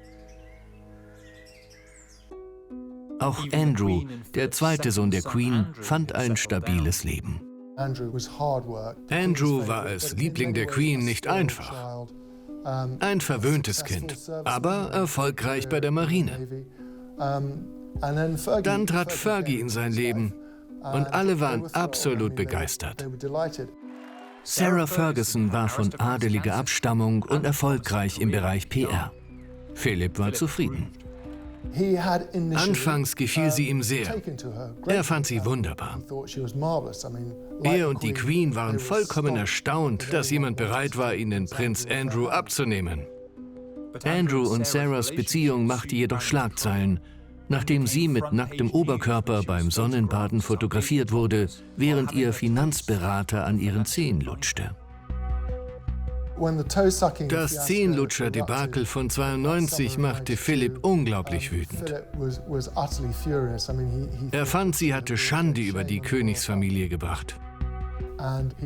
Auch Andrew, der zweite Sohn der Queen, fand ein stabiles Leben. Andrew war als Liebling der Queen nicht einfach. Ein verwöhntes Kind, aber erfolgreich bei der Marine. Dann trat Fergie in sein Leben und alle waren absolut begeistert. Sarah Ferguson war von adeliger Abstammung und erfolgreich im Bereich PR. Philipp war zufrieden. Anfangs gefiel sie ihm sehr. Er fand sie wunderbar. Er und die Queen waren vollkommen erstaunt, dass jemand bereit war, ihnen Prinz Andrew abzunehmen. Andrew und Sarahs Beziehung machte jedoch Schlagzeilen, nachdem sie mit nacktem Oberkörper beim Sonnenbaden fotografiert wurde, während ihr Finanzberater an ihren Zehen lutschte. Das Zehenlutscher-Debakel von 92 machte Philipp unglaublich wütend. Er fand, sie hatte Schande über die Königsfamilie gebracht.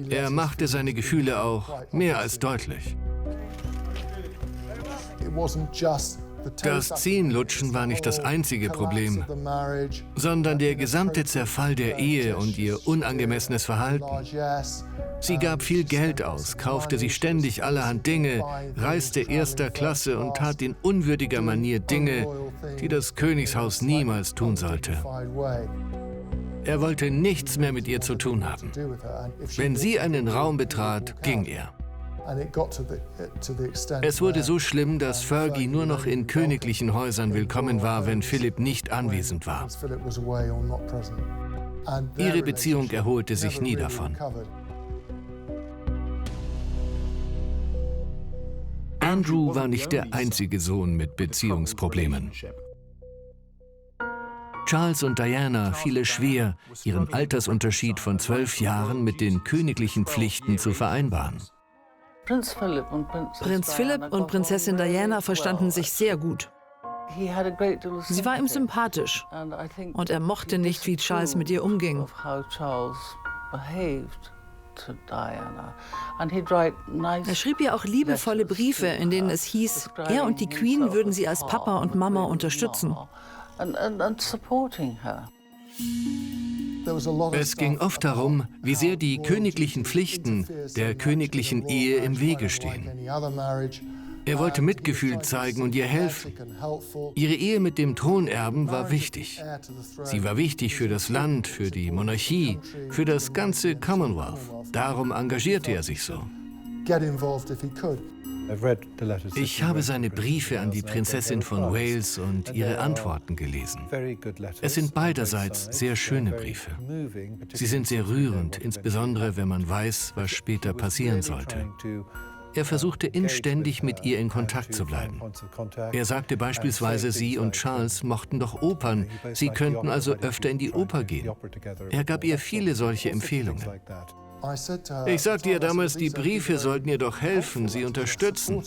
Er machte seine Gefühle auch mehr als deutlich. Das Zehenlutschen war nicht das einzige Problem, sondern der gesamte Zerfall der Ehe und ihr unangemessenes Verhalten. Sie gab viel Geld aus, kaufte sich ständig allerhand Dinge, reiste erster Klasse und tat in unwürdiger Manier Dinge, die das Königshaus niemals tun sollte. Er wollte nichts mehr mit ihr zu tun haben. Wenn sie einen Raum betrat, ging er. Es wurde so schlimm, dass Fergie nur noch in königlichen Häusern willkommen war, wenn Philipp nicht anwesend war. Ihre Beziehung erholte sich nie davon. Andrew war nicht der einzige Sohn mit Beziehungsproblemen. Charles und Diana fiel es schwer, ihren Altersunterschied von 12 Jahren mit den königlichen Pflichten zu vereinbaren. Prinz Philipp und Prinzessin Diana verstanden sich sehr gut. Sie war ihm sympathisch und er mochte nicht, wie Charles mit ihr umging. Er schrieb ihr auch liebevolle Briefe, in denen es hieß, er und die Queen würden sie als Papa und Mama unterstützen. Es ging oft darum, wie sehr die königlichen Pflichten der königlichen Ehe im Wege stehen. Er wollte Mitgefühl zeigen und ihr helfen. Ihre Ehe mit dem Thronerben war wichtig. Sie war wichtig für das Land, für die Monarchie, für das ganze Commonwealth. Darum engagierte er sich so. Ich habe seine Briefe an die Prinzessin von Wales und ihre Antworten gelesen. Es sind beiderseits sehr schöne Briefe. Sie sind sehr rührend, insbesondere wenn man weiß, was später passieren sollte. Er versuchte inständig, mit ihr in Kontakt zu bleiben. Er sagte beispielsweise, sie und Charles mochten doch Opern, sie könnten also öfter in die Oper gehen. Er gab ihr viele solche Empfehlungen. Ich sagte ihr damals, die Briefe sollten ihr doch helfen, sie unterstützen.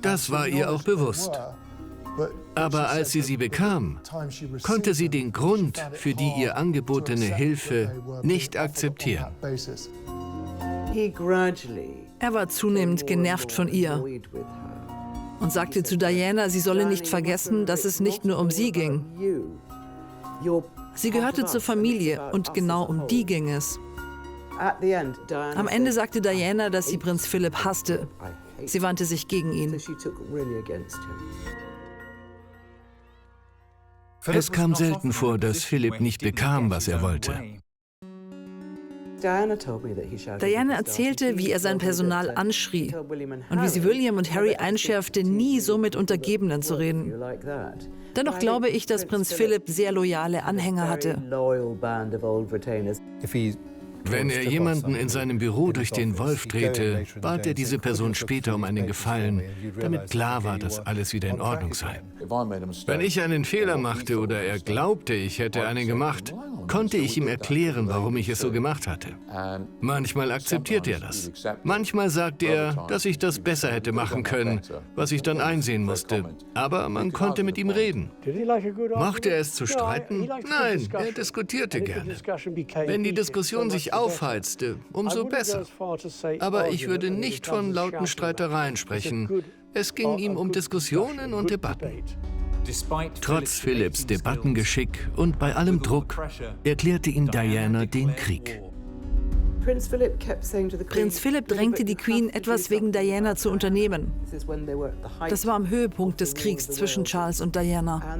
Das war ihr auch bewusst. Aber als sie bekam, konnte sie den Grund für die ihr angebotene Hilfe nicht akzeptieren. Er war zunehmend genervt von ihr und sagte zu Diana, sie solle nicht vergessen, dass es nicht nur um sie ging. Sie gehörte zur Familie und genau um die ging es. Am Ende sagte Diana, dass sie Prinz Philipp hasste. Sie wandte sich gegen ihn. Es kam selten vor, dass Philipp nicht bekam, was er wollte. Diana erzählte, wie er sein Personal anschrie und wie sie William und Harry einschärfte, nie so mit Untergebenen zu reden. Dennoch glaube ich, dass Prinz Philipp sehr loyale Anhänger hatte. Wenn er jemanden in seinem Büro durch den Wolf drehte, bat er diese Person später um einen Gefallen, damit klar war, dass alles wieder in Ordnung sei. Wenn ich einen Fehler machte oder er glaubte, ich hätte einen gemacht, konnte ich ihm erklären, warum ich es so gemacht hatte. Manchmal akzeptierte er das. Manchmal sagte er, dass ich das besser hätte machen können, was ich dann einsehen musste. Aber man konnte mit ihm reden. Mochte er es zu streiten? Nein, er diskutierte gerne. Wenn die Diskussion sich aufheizte, umso besser. Aber ich würde nicht von lauten Streitereien sprechen. Es ging ihm um Diskussionen und Debatten. Trotz Philipps Debattengeschick und bei allem Druck erklärte ihm Diana den Krieg. Prinz Philipp drängte die Queen, etwas wegen Diana zu unternehmen. Das war am Höhepunkt des Kriegs zwischen Charles und Diana.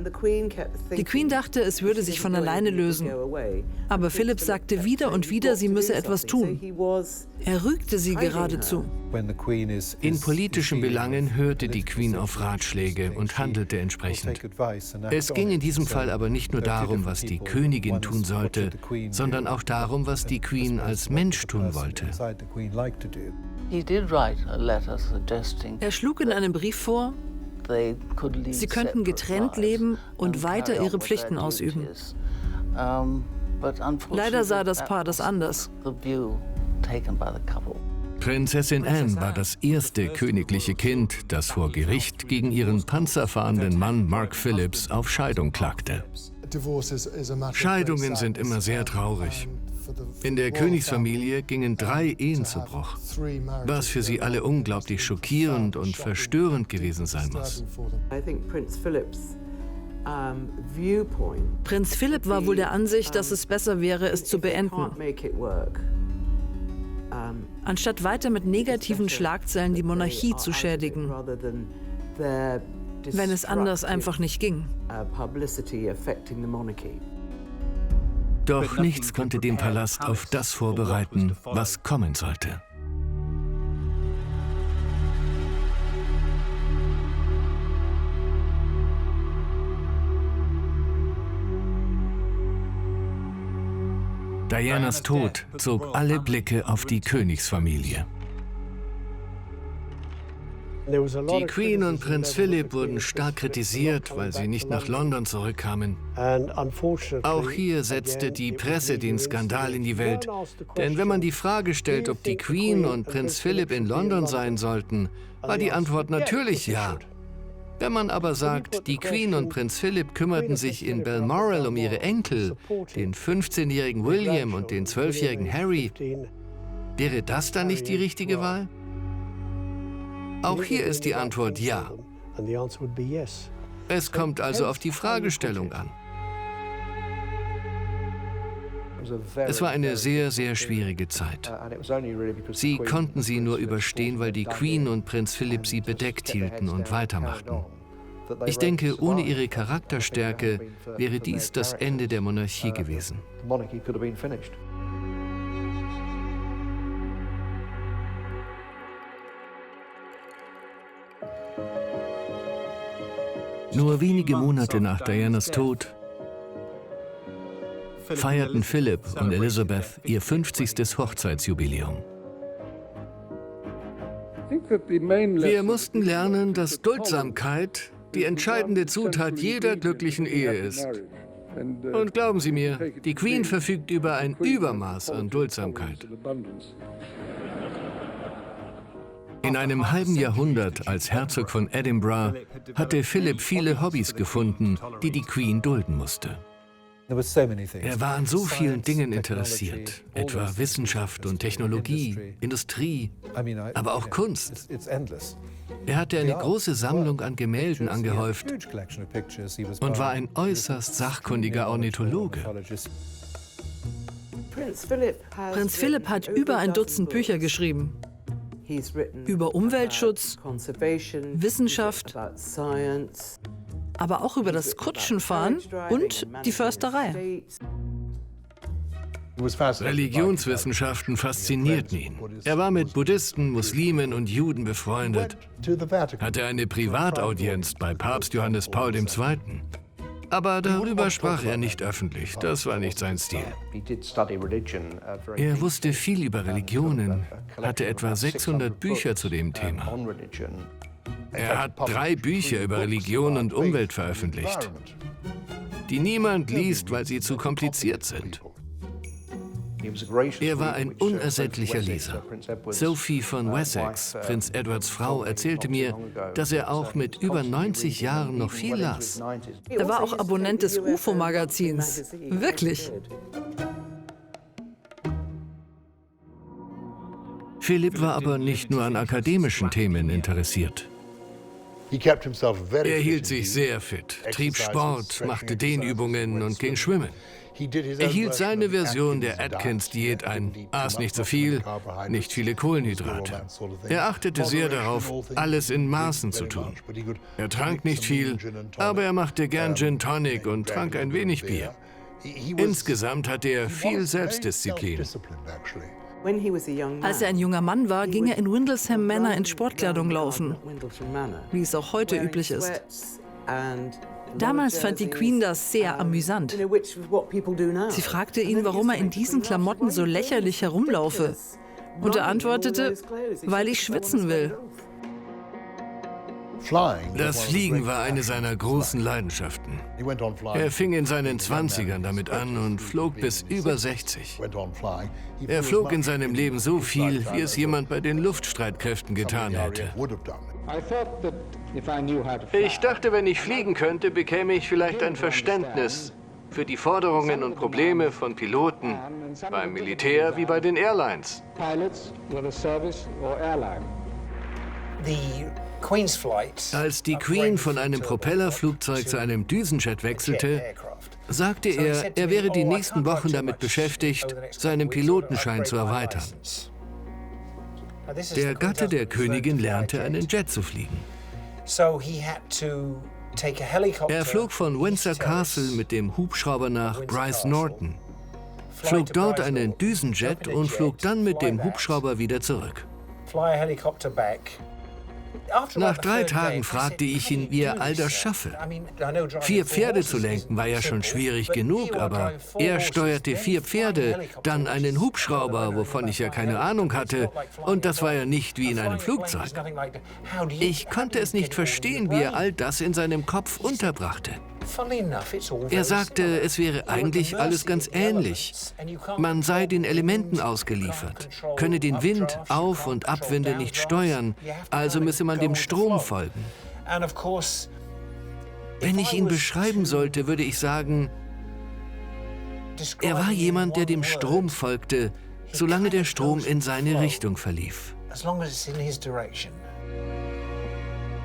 Die Queen dachte, es würde sich von alleine lösen. Aber Philipp sagte wieder und wieder, sie müsse etwas tun. Er rügte sie geradezu. In politischen Belangen hörte die Queen auf Ratschläge und handelte entsprechend. Es ging in diesem Fall aber nicht nur darum, was die Königin tun sollte, sondern auch darum, was die Queen als Mensch tun wollte. Er schlug in einem Brief vor, sie könnten getrennt leben und weiter ihre Pflichten ausüben. Leider sah das Paar das anders. Prinzessin Anne war das erste königliche Kind, das vor Gericht gegen ihren panzerfahrenden Mann Mark Phillips auf Scheidung klagte. Scheidungen sind immer sehr traurig. In der Königsfamilie gingen 3 Ehen zu Bruch, was für sie alle unglaublich schockierend und verstörend gewesen sein muss. Prinz Philipp war wohl der Ansicht, dass es besser wäre, es zu beenden, anstatt weiter mit negativen Schlagzeilen die Monarchie zu schädigen, wenn es anders einfach nicht ging. Doch nichts konnte den Palast auf das vorbereiten, was kommen sollte. Dianas Tod zog alle Blicke auf die Königsfamilie. Die Queen und Prinz Philipp wurden stark kritisiert, weil sie nicht nach London zurückkamen. Auch hier setzte die Presse den Skandal in die Welt. Denn wenn man die Frage stellt, ob die Queen und Prinz Philipp in London sein sollten, war die Antwort natürlich ja. Wenn man aber sagt, die Queen und Prinz Philipp kümmerten sich in Balmoral um ihre Enkel, den 15-jährigen William und den 12-jährigen Harry, wäre das dann nicht die richtige Wahl? Auch hier ist die Antwort ja. Es kommt also auf die Fragestellung an. Es war eine sehr, sehr schwierige Zeit. Sie konnten sie nur überstehen, weil die Queen und Prinz Philipp sie bedeckt hielten und weitermachten. Ich denke, ohne ihre Charakterstärke wäre dies das Ende der Monarchie gewesen. Nur wenige Monate nach Dianas Tod feierten Philipp und Elizabeth ihr 50. Hochzeitsjubiläum. Wir mussten lernen, dass Duldsamkeit die entscheidende Zutat jeder glücklichen Ehe ist. Und glauben Sie mir, die Queen verfügt über ein Übermaß an Duldsamkeit. In einem halben Jahrhundert als Herzog von Edinburgh hatte Philipp viele Hobbys gefunden, die die Queen dulden musste. Er war an so vielen Dingen interessiert, etwa Wissenschaft und Technologie, Industrie, aber auch Kunst. Er hatte eine große Sammlung an Gemälden angehäuft und war ein äußerst sachkundiger Ornithologe. Prinz Philipp hat über ein Dutzend Bücher geschrieben. Über Umweltschutz, Wissenschaft, aber auch über das Kutschenfahren und die Försterei. Religionswissenschaften faszinierten ihn. Er war mit Buddhisten, Muslimen und Juden befreundet, hatte eine Privataudienz bei Papst Johannes Paul II. Aber darüber sprach er nicht öffentlich, das war nicht sein Stil. Er wusste viel über Religionen, hatte etwa 600 Bücher zu dem Thema. Er hat 3 Bücher über Religion und Umwelt veröffentlicht, die niemand liest, weil sie zu kompliziert sind. Er war ein unersättlicher Leser. Sophie von Wessex, Prinz Edwards Frau, erzählte mir, dass er auch mit über 90 Jahren noch viel las. Er war auch Abonnent des UFO-Magazins. Wirklich. Philipp war aber nicht nur an akademischen Themen interessiert. Er hielt sich sehr fit, trieb Sport, machte Dehnübungen und ging schwimmen. Er hielt seine Version der Atkins-Diät ein, aß nicht zu viel, nicht viele Kohlenhydrate. Er achtete sehr darauf, alles in Maßen zu tun. Er trank nicht viel, aber er machte gern Gin Tonic und trank ein wenig Bier. Insgesamt hatte er viel Selbstdisziplin. Als er ein junger Mann war, ging er in Windlesham Manor in Sportkleidung laufen, wie es auch heute üblich ist. Damals fand die Queen das sehr amüsant. Sie fragte ihn, warum er in diesen Klamotten so lächerlich herumlaufe. Und er antwortete, weil ich schwitzen will. Das Fliegen war eine seiner großen Leidenschaften. Er fing in seinen 20ern damit an und flog bis über 60. Er flog in seinem Leben so viel, wie es jemand bei den Luftstreitkräften getan hätte. Ich dachte, wenn ich fliegen könnte, bekäme ich vielleicht ein Verständnis für die Forderungen und Probleme von Piloten beim Militär wie bei den Airlines. Als die Queen von einem Propellerflugzeug zu einem Düsenjet wechselte, sagte er, er wäre die nächsten Wochen damit beschäftigt, seinen Pilotenschein zu erweitern. Der Gatte der Königin lernte, einen Jet zu fliegen. Er flog von Windsor Castle mit dem Hubschrauber nach Bryce Norton, flog dort einen Düsenjet und flog dann mit dem Hubschrauber wieder zurück. Nach 3 Tagen fragte ich ihn, wie er all das schaffe. 4 Pferde zu lenken war ja schon schwierig genug, aber er steuerte 4 Pferde, dann einen Hubschrauber, wovon ich ja keine Ahnung hatte, und das war ja nicht wie in einem Flugzeug. Ich konnte es nicht verstehen, wie er all das in seinem Kopf unterbrachte. Er sagte, es wäre eigentlich alles ganz ähnlich. Man sei den Elementen ausgeliefert, könne den Wind, Auf- und Abwinde nicht steuern, also müsse man dem Strom folgen. Wenn ich ihn beschreiben sollte, würde ich sagen, er war jemand, der dem Strom folgte, solange der Strom in seine Richtung verlief.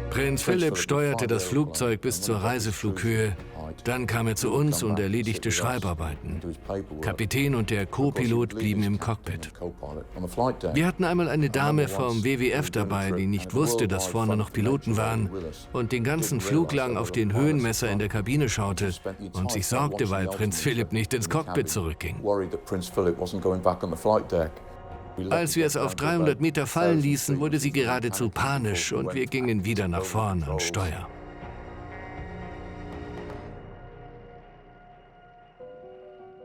Prinz Philip steuerte das Flugzeug bis zur Reiseflughöhe. Dann kam er zu uns und erledigte Schreibarbeiten. Kapitän und der Co-Pilot blieben im Cockpit. Wir hatten einmal eine Dame vom WWF dabei, die nicht wusste, dass vorne noch Piloten waren und den ganzen Flug lang auf den Höhenmesser in der Kabine schaute und sich sorgte, weil Prinz Philip nicht ins Cockpit zurückging. Als wir es auf 300 Meter fallen ließen, wurde sie geradezu panisch und wir gingen wieder nach vorn ans Steuer.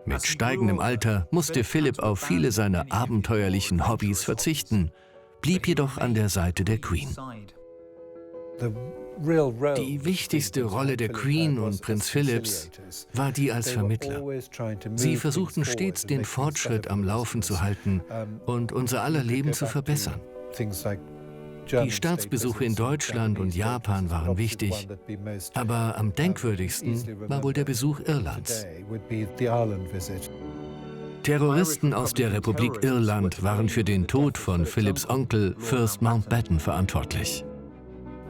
Mit steigendem Alter musste Philip auf viele seiner abenteuerlichen Hobbys verzichten, blieb jedoch an der Seite der Queen. Die wichtigste Rolle der Queen und Prinz Philips war die als Vermittler. Sie versuchten stets, den Fortschritt am Laufen zu halten und unser aller Leben zu verbessern. Die Staatsbesuche in Deutschland und Japan waren wichtig, aber am denkwürdigsten war wohl der Besuch Irlands. Terroristen aus der Republik Irland waren für den Tod von Philips Onkel Fürst Mountbatten verantwortlich.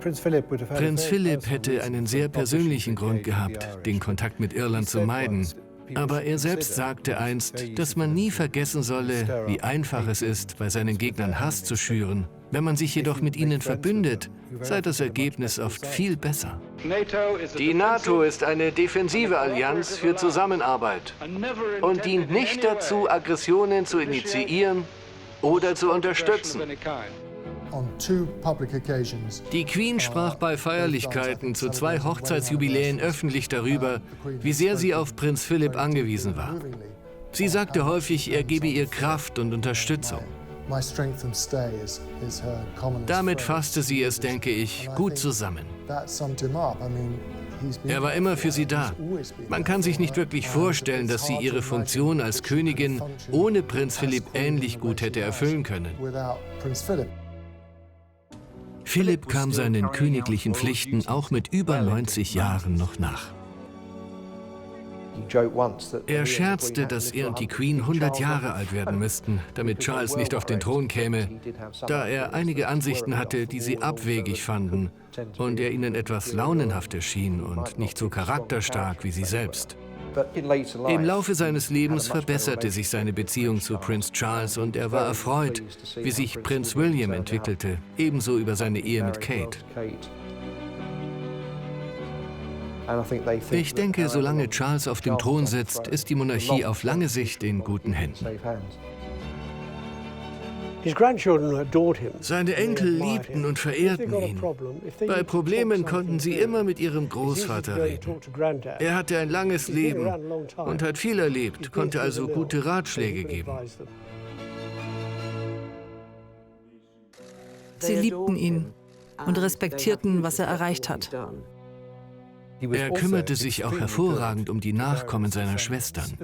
Prinz Philip hätte einen sehr persönlichen Grund gehabt, den Kontakt mit Irland zu meiden. Aber er selbst sagte einst, dass man nie vergessen solle, wie einfach es ist, bei seinen Gegnern Hass zu schüren. Wenn man sich jedoch mit ihnen verbündet, sei das Ergebnis oft viel besser. Die NATO ist eine defensive Allianz für Zusammenarbeit und dient nicht dazu, Aggressionen zu initiieren oder zu unterstützen. Die Queen sprach bei Feierlichkeiten zu 2 Hochzeitsjubiläen öffentlich darüber, wie sehr sie auf Prinz Philip angewiesen war. Sie sagte häufig, er gebe ihr Kraft und Unterstützung. Damit fasste sie es, denke ich, gut zusammen. Er war immer für sie da. Man kann sich nicht wirklich vorstellen, dass sie ihre Funktion als Königin ohne Prinz Philip ähnlich gut hätte erfüllen können. Philipp kam seinen königlichen Pflichten auch mit über 90 Jahren noch nach. Er scherzte, dass er und die Queen 100 Jahre alt werden müssten, damit Charles nicht auf den Thron käme, da er einige Ansichten hatte, die sie abwegig fanden und er ihnen etwas launenhaft erschien und nicht so charakterstark wie sie selbst. Im Laufe seines Lebens verbesserte sich seine Beziehung zu Prinz Charles und er war erfreut, wie sich Prinz William entwickelte, ebenso über seine Ehe mit Kate. Ich denke, solange Charles auf dem Thron sitzt, ist die Monarchie auf lange Sicht in guten Händen. Seine Enkel liebten und verehrten ihn. Bei Problemen konnten sie immer mit ihrem Großvater reden. Er hatte ein langes Leben und hat viel erlebt, konnte also gute Ratschläge geben. Sie liebten ihn und respektierten, was er erreicht hat. Er kümmerte sich auch hervorragend um die Nachkommen seiner Schwestern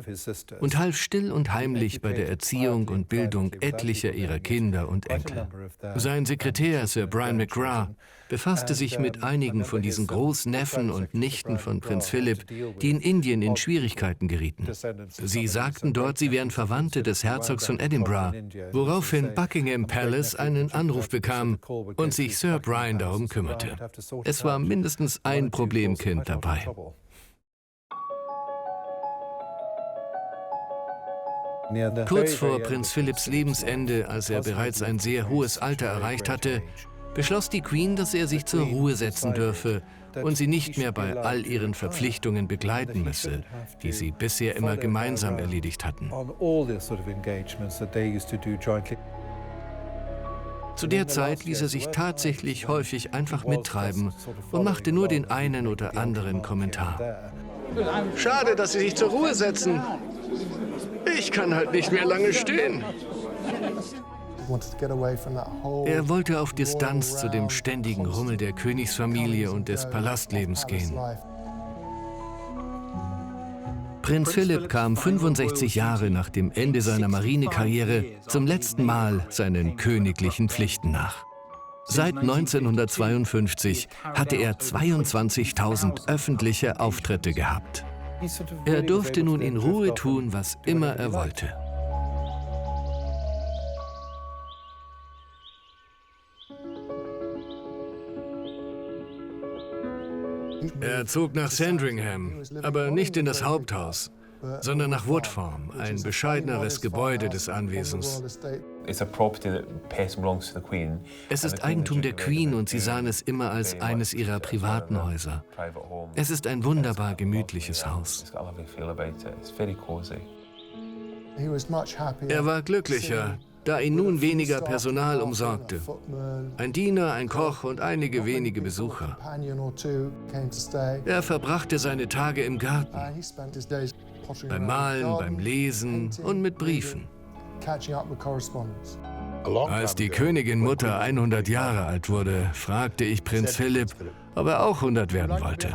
und half still und heimlich bei der Erziehung und Bildung etlicher ihrer Kinder und Enkel. Sein Sekretär, Sir Brian McGrath, befasste sich mit einigen von diesen Großneffen und Nichten von Prinz Philip, die in Indien in Schwierigkeiten gerieten. Sie sagten dort, sie wären Verwandte des Herzogs von Edinburgh, woraufhin Buckingham Palace einen Anruf bekam und sich Sir Brian darum kümmerte. Es war mindestens ein Problemkind dabei. Kurz vor Prinz Philips Lebensende, als er bereits ein sehr hohes Alter erreicht hatte, beschloss die Queen, dass er sich zur Ruhe setzen dürfe und sie nicht mehr bei all ihren Verpflichtungen begleiten müsse, die sie bisher immer gemeinsam erledigt hatten. Zu der Zeit ließ er sich tatsächlich häufig einfach mittreiben und machte nur den einen oder anderen Kommentar. Schade, dass Sie sich zur Ruhe setzen. Ich kann halt nicht mehr lange stehen. Er wollte auf Distanz zu dem ständigen Rummel der Königsfamilie und des Palastlebens gehen. Prinz Philipp kam 65 Jahre nach dem Ende seiner Marinekarriere zum letzten Mal seinen königlichen Pflichten nach. Seit 1952 hatte er 22.000 öffentliche Auftritte gehabt. Er durfte nun in Ruhe tun, was immer er wollte. Er zog nach Sandringham, aber nicht in das Haupthaus, sondern nach Woodfarm, ein bescheideneres Gebäude des Anwesens. Es ist Eigentum der Queen und sie sahen es immer als eines ihrer privaten Häuser. Es ist ein wunderbar gemütliches Haus. Er war glücklicher, da ihn nun weniger Personal umsorgte. Ein Diener, ein Koch und einige wenige Besucher. Er verbrachte seine Tage im Garten, beim Malen, beim Lesen und mit Briefen. Als die Königin Mutter 100 Jahre alt wurde, fragte ich Prinz Philipp, ob er auch 100 werden wollte.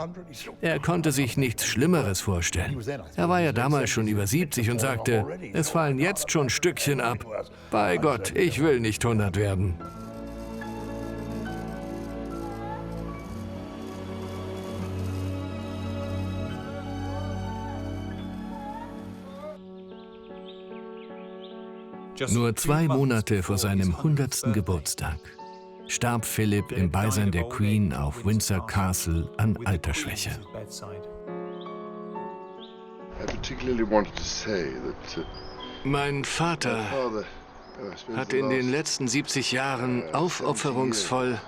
Er konnte sich nichts Schlimmeres vorstellen. Er war ja damals schon über 70 und sagte, es fallen jetzt schon Stückchen ab. Bei Gott, ich will nicht 100 werden. Nur 2 Monate vor seinem 100. Geburtstag starb Philipp im Beisein der Queen auf Windsor Castle an Altersschwäche. Mein Vater hat in den letzten 70 Jahren aufopferungsvoll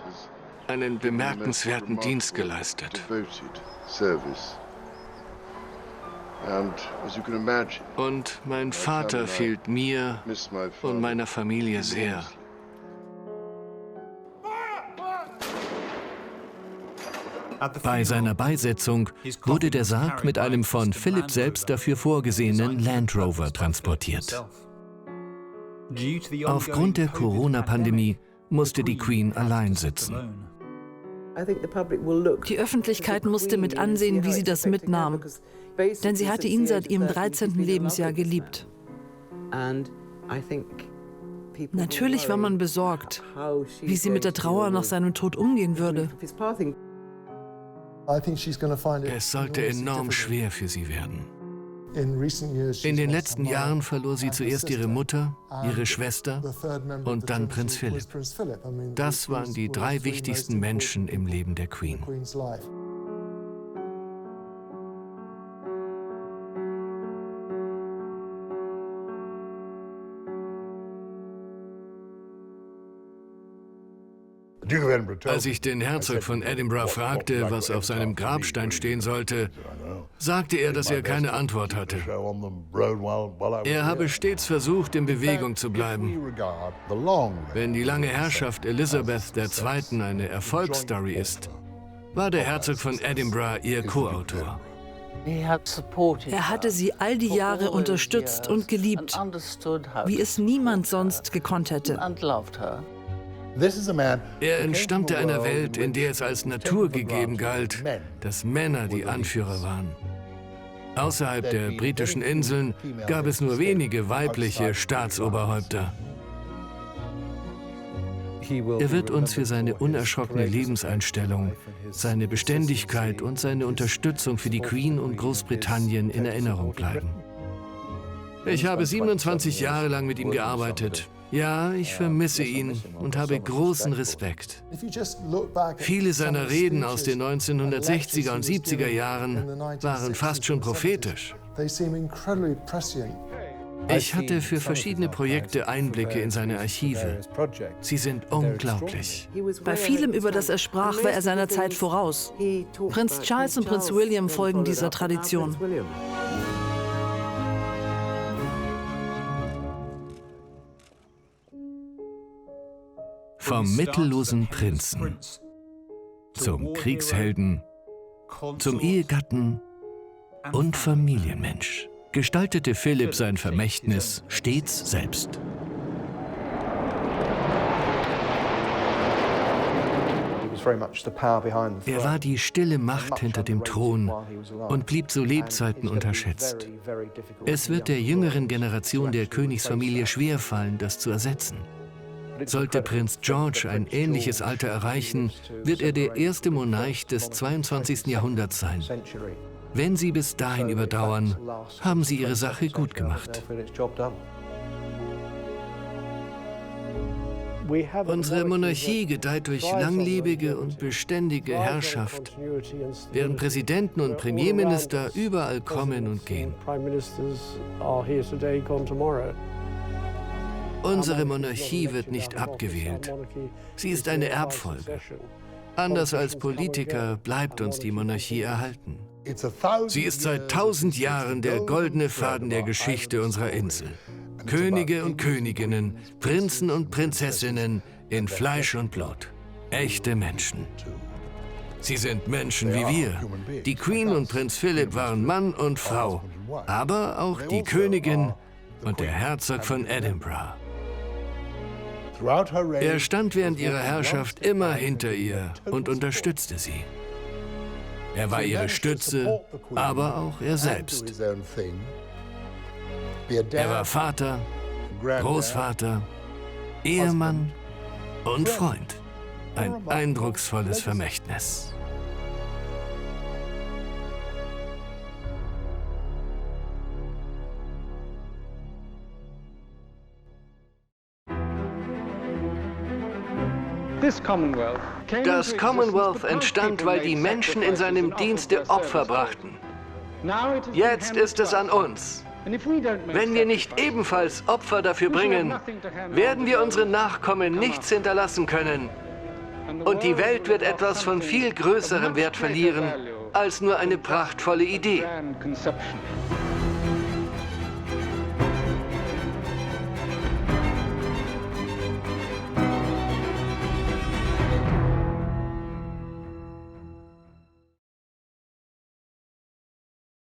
einen bemerkenswerten Dienst geleistet. Und mein Vater fehlt mir und meiner Familie sehr. Bei seiner Beisetzung wurde der Sarg mit einem von Philipp selbst dafür vorgesehenen Land Rover transportiert. Aufgrund der Corona-Pandemie musste die Queen allein sitzen. Die Öffentlichkeit musste mit ansehen, wie sie das mitnahm, denn sie hatte ihn seit ihrem 13. Lebensjahr geliebt. Natürlich war man besorgt, wie sie mit der Trauer nach seinem Tod umgehen würde. Es sollte enorm schwer für sie werden. In den letzten Jahren verlor sie zuerst ihre Mutter, ihre Schwester und dann Prinz Philipp. Das waren die 3 wichtigsten Menschen im Leben der Queen. Als ich den Herzog von Edinburgh fragte, was auf seinem Grabstein stehen sollte, sagte er, dass er keine Antwort hatte. Er habe stets versucht, in Bewegung zu bleiben. Wenn die lange Herrschaft Elizabeth II. Eine Erfolgsstory ist, war der Herzog von Edinburgh ihr Co-Autor. Er hatte sie all die Jahre unterstützt und geliebt, wie es niemand sonst gekonnt hätte. Er entstammte einer Welt, in der es als naturgegeben galt, dass Männer die Anführer waren. Außerhalb der britischen Inseln gab es nur wenige weibliche Staatsoberhäupter. Er wird uns für seine unerschrockene Lebenseinstellung, seine Beständigkeit und seine Unterstützung für die Queen und Großbritannien in Erinnerung bleiben. Ich habe 27 Jahre lang mit ihm gearbeitet. Ja, ich vermisse ihn und habe großen Respekt. Viele seiner Reden aus den 1960er und 70er Jahren waren fast schon prophetisch. Ich hatte für verschiedene Projekte Einblicke in seine Archive. Sie sind unglaublich. Bei vielem, über das er sprach, war er seiner Zeit voraus. Prinz Charles und Prinz William folgen dieser Tradition. Vom mittellosen Prinzen zum Kriegshelden, zum Ehegatten und Familienmensch gestaltete Philipp sein Vermächtnis stets selbst. Er war die stille Macht hinter dem Thron und blieb zu Lebzeiten unterschätzt. Es wird der jüngeren Generation der Königsfamilie schwerfallen, das zu ersetzen. Sollte Prinz George ein ähnliches Alter erreichen, wird er der erste Monarch des 22. Jahrhunderts sein. Wenn Sie bis dahin überdauern, haben Sie Ihre Sache gut gemacht. Unsere Monarchie gedeiht durch langlebige und beständige Herrschaft, während Präsidenten und Premierminister überall kommen und gehen. Unsere Monarchie wird nicht abgewählt. Sie ist eine Erbfolge. Anders als Politiker bleibt uns die Monarchie erhalten. Sie ist seit 1000 Jahren der goldene Faden der Geschichte unserer Insel. Könige und Königinnen, Prinzen und Prinzessinnen in Fleisch und Blut. Echte Menschen. Sie sind Menschen wie wir. Die Queen und Prinz Philipp waren Mann und Frau, aber auch die Königin und der Herzog von Edinburgh. Er stand während ihrer Herrschaft immer hinter ihr und unterstützte sie. Er war ihre Stütze, aber auch er selbst. Er war Vater, Großvater, Ehemann und Freund. Ein eindrucksvolles Vermächtnis. Das Commonwealth entstand, weil die Menschen in seinem Dienste Opfer brachten. Jetzt ist es an uns. Wenn wir nicht ebenfalls Opfer dafür bringen, werden wir unseren Nachkommen nichts hinterlassen können. Und die Welt wird etwas von viel größerem Wert verlieren als nur eine prachtvolle Idee.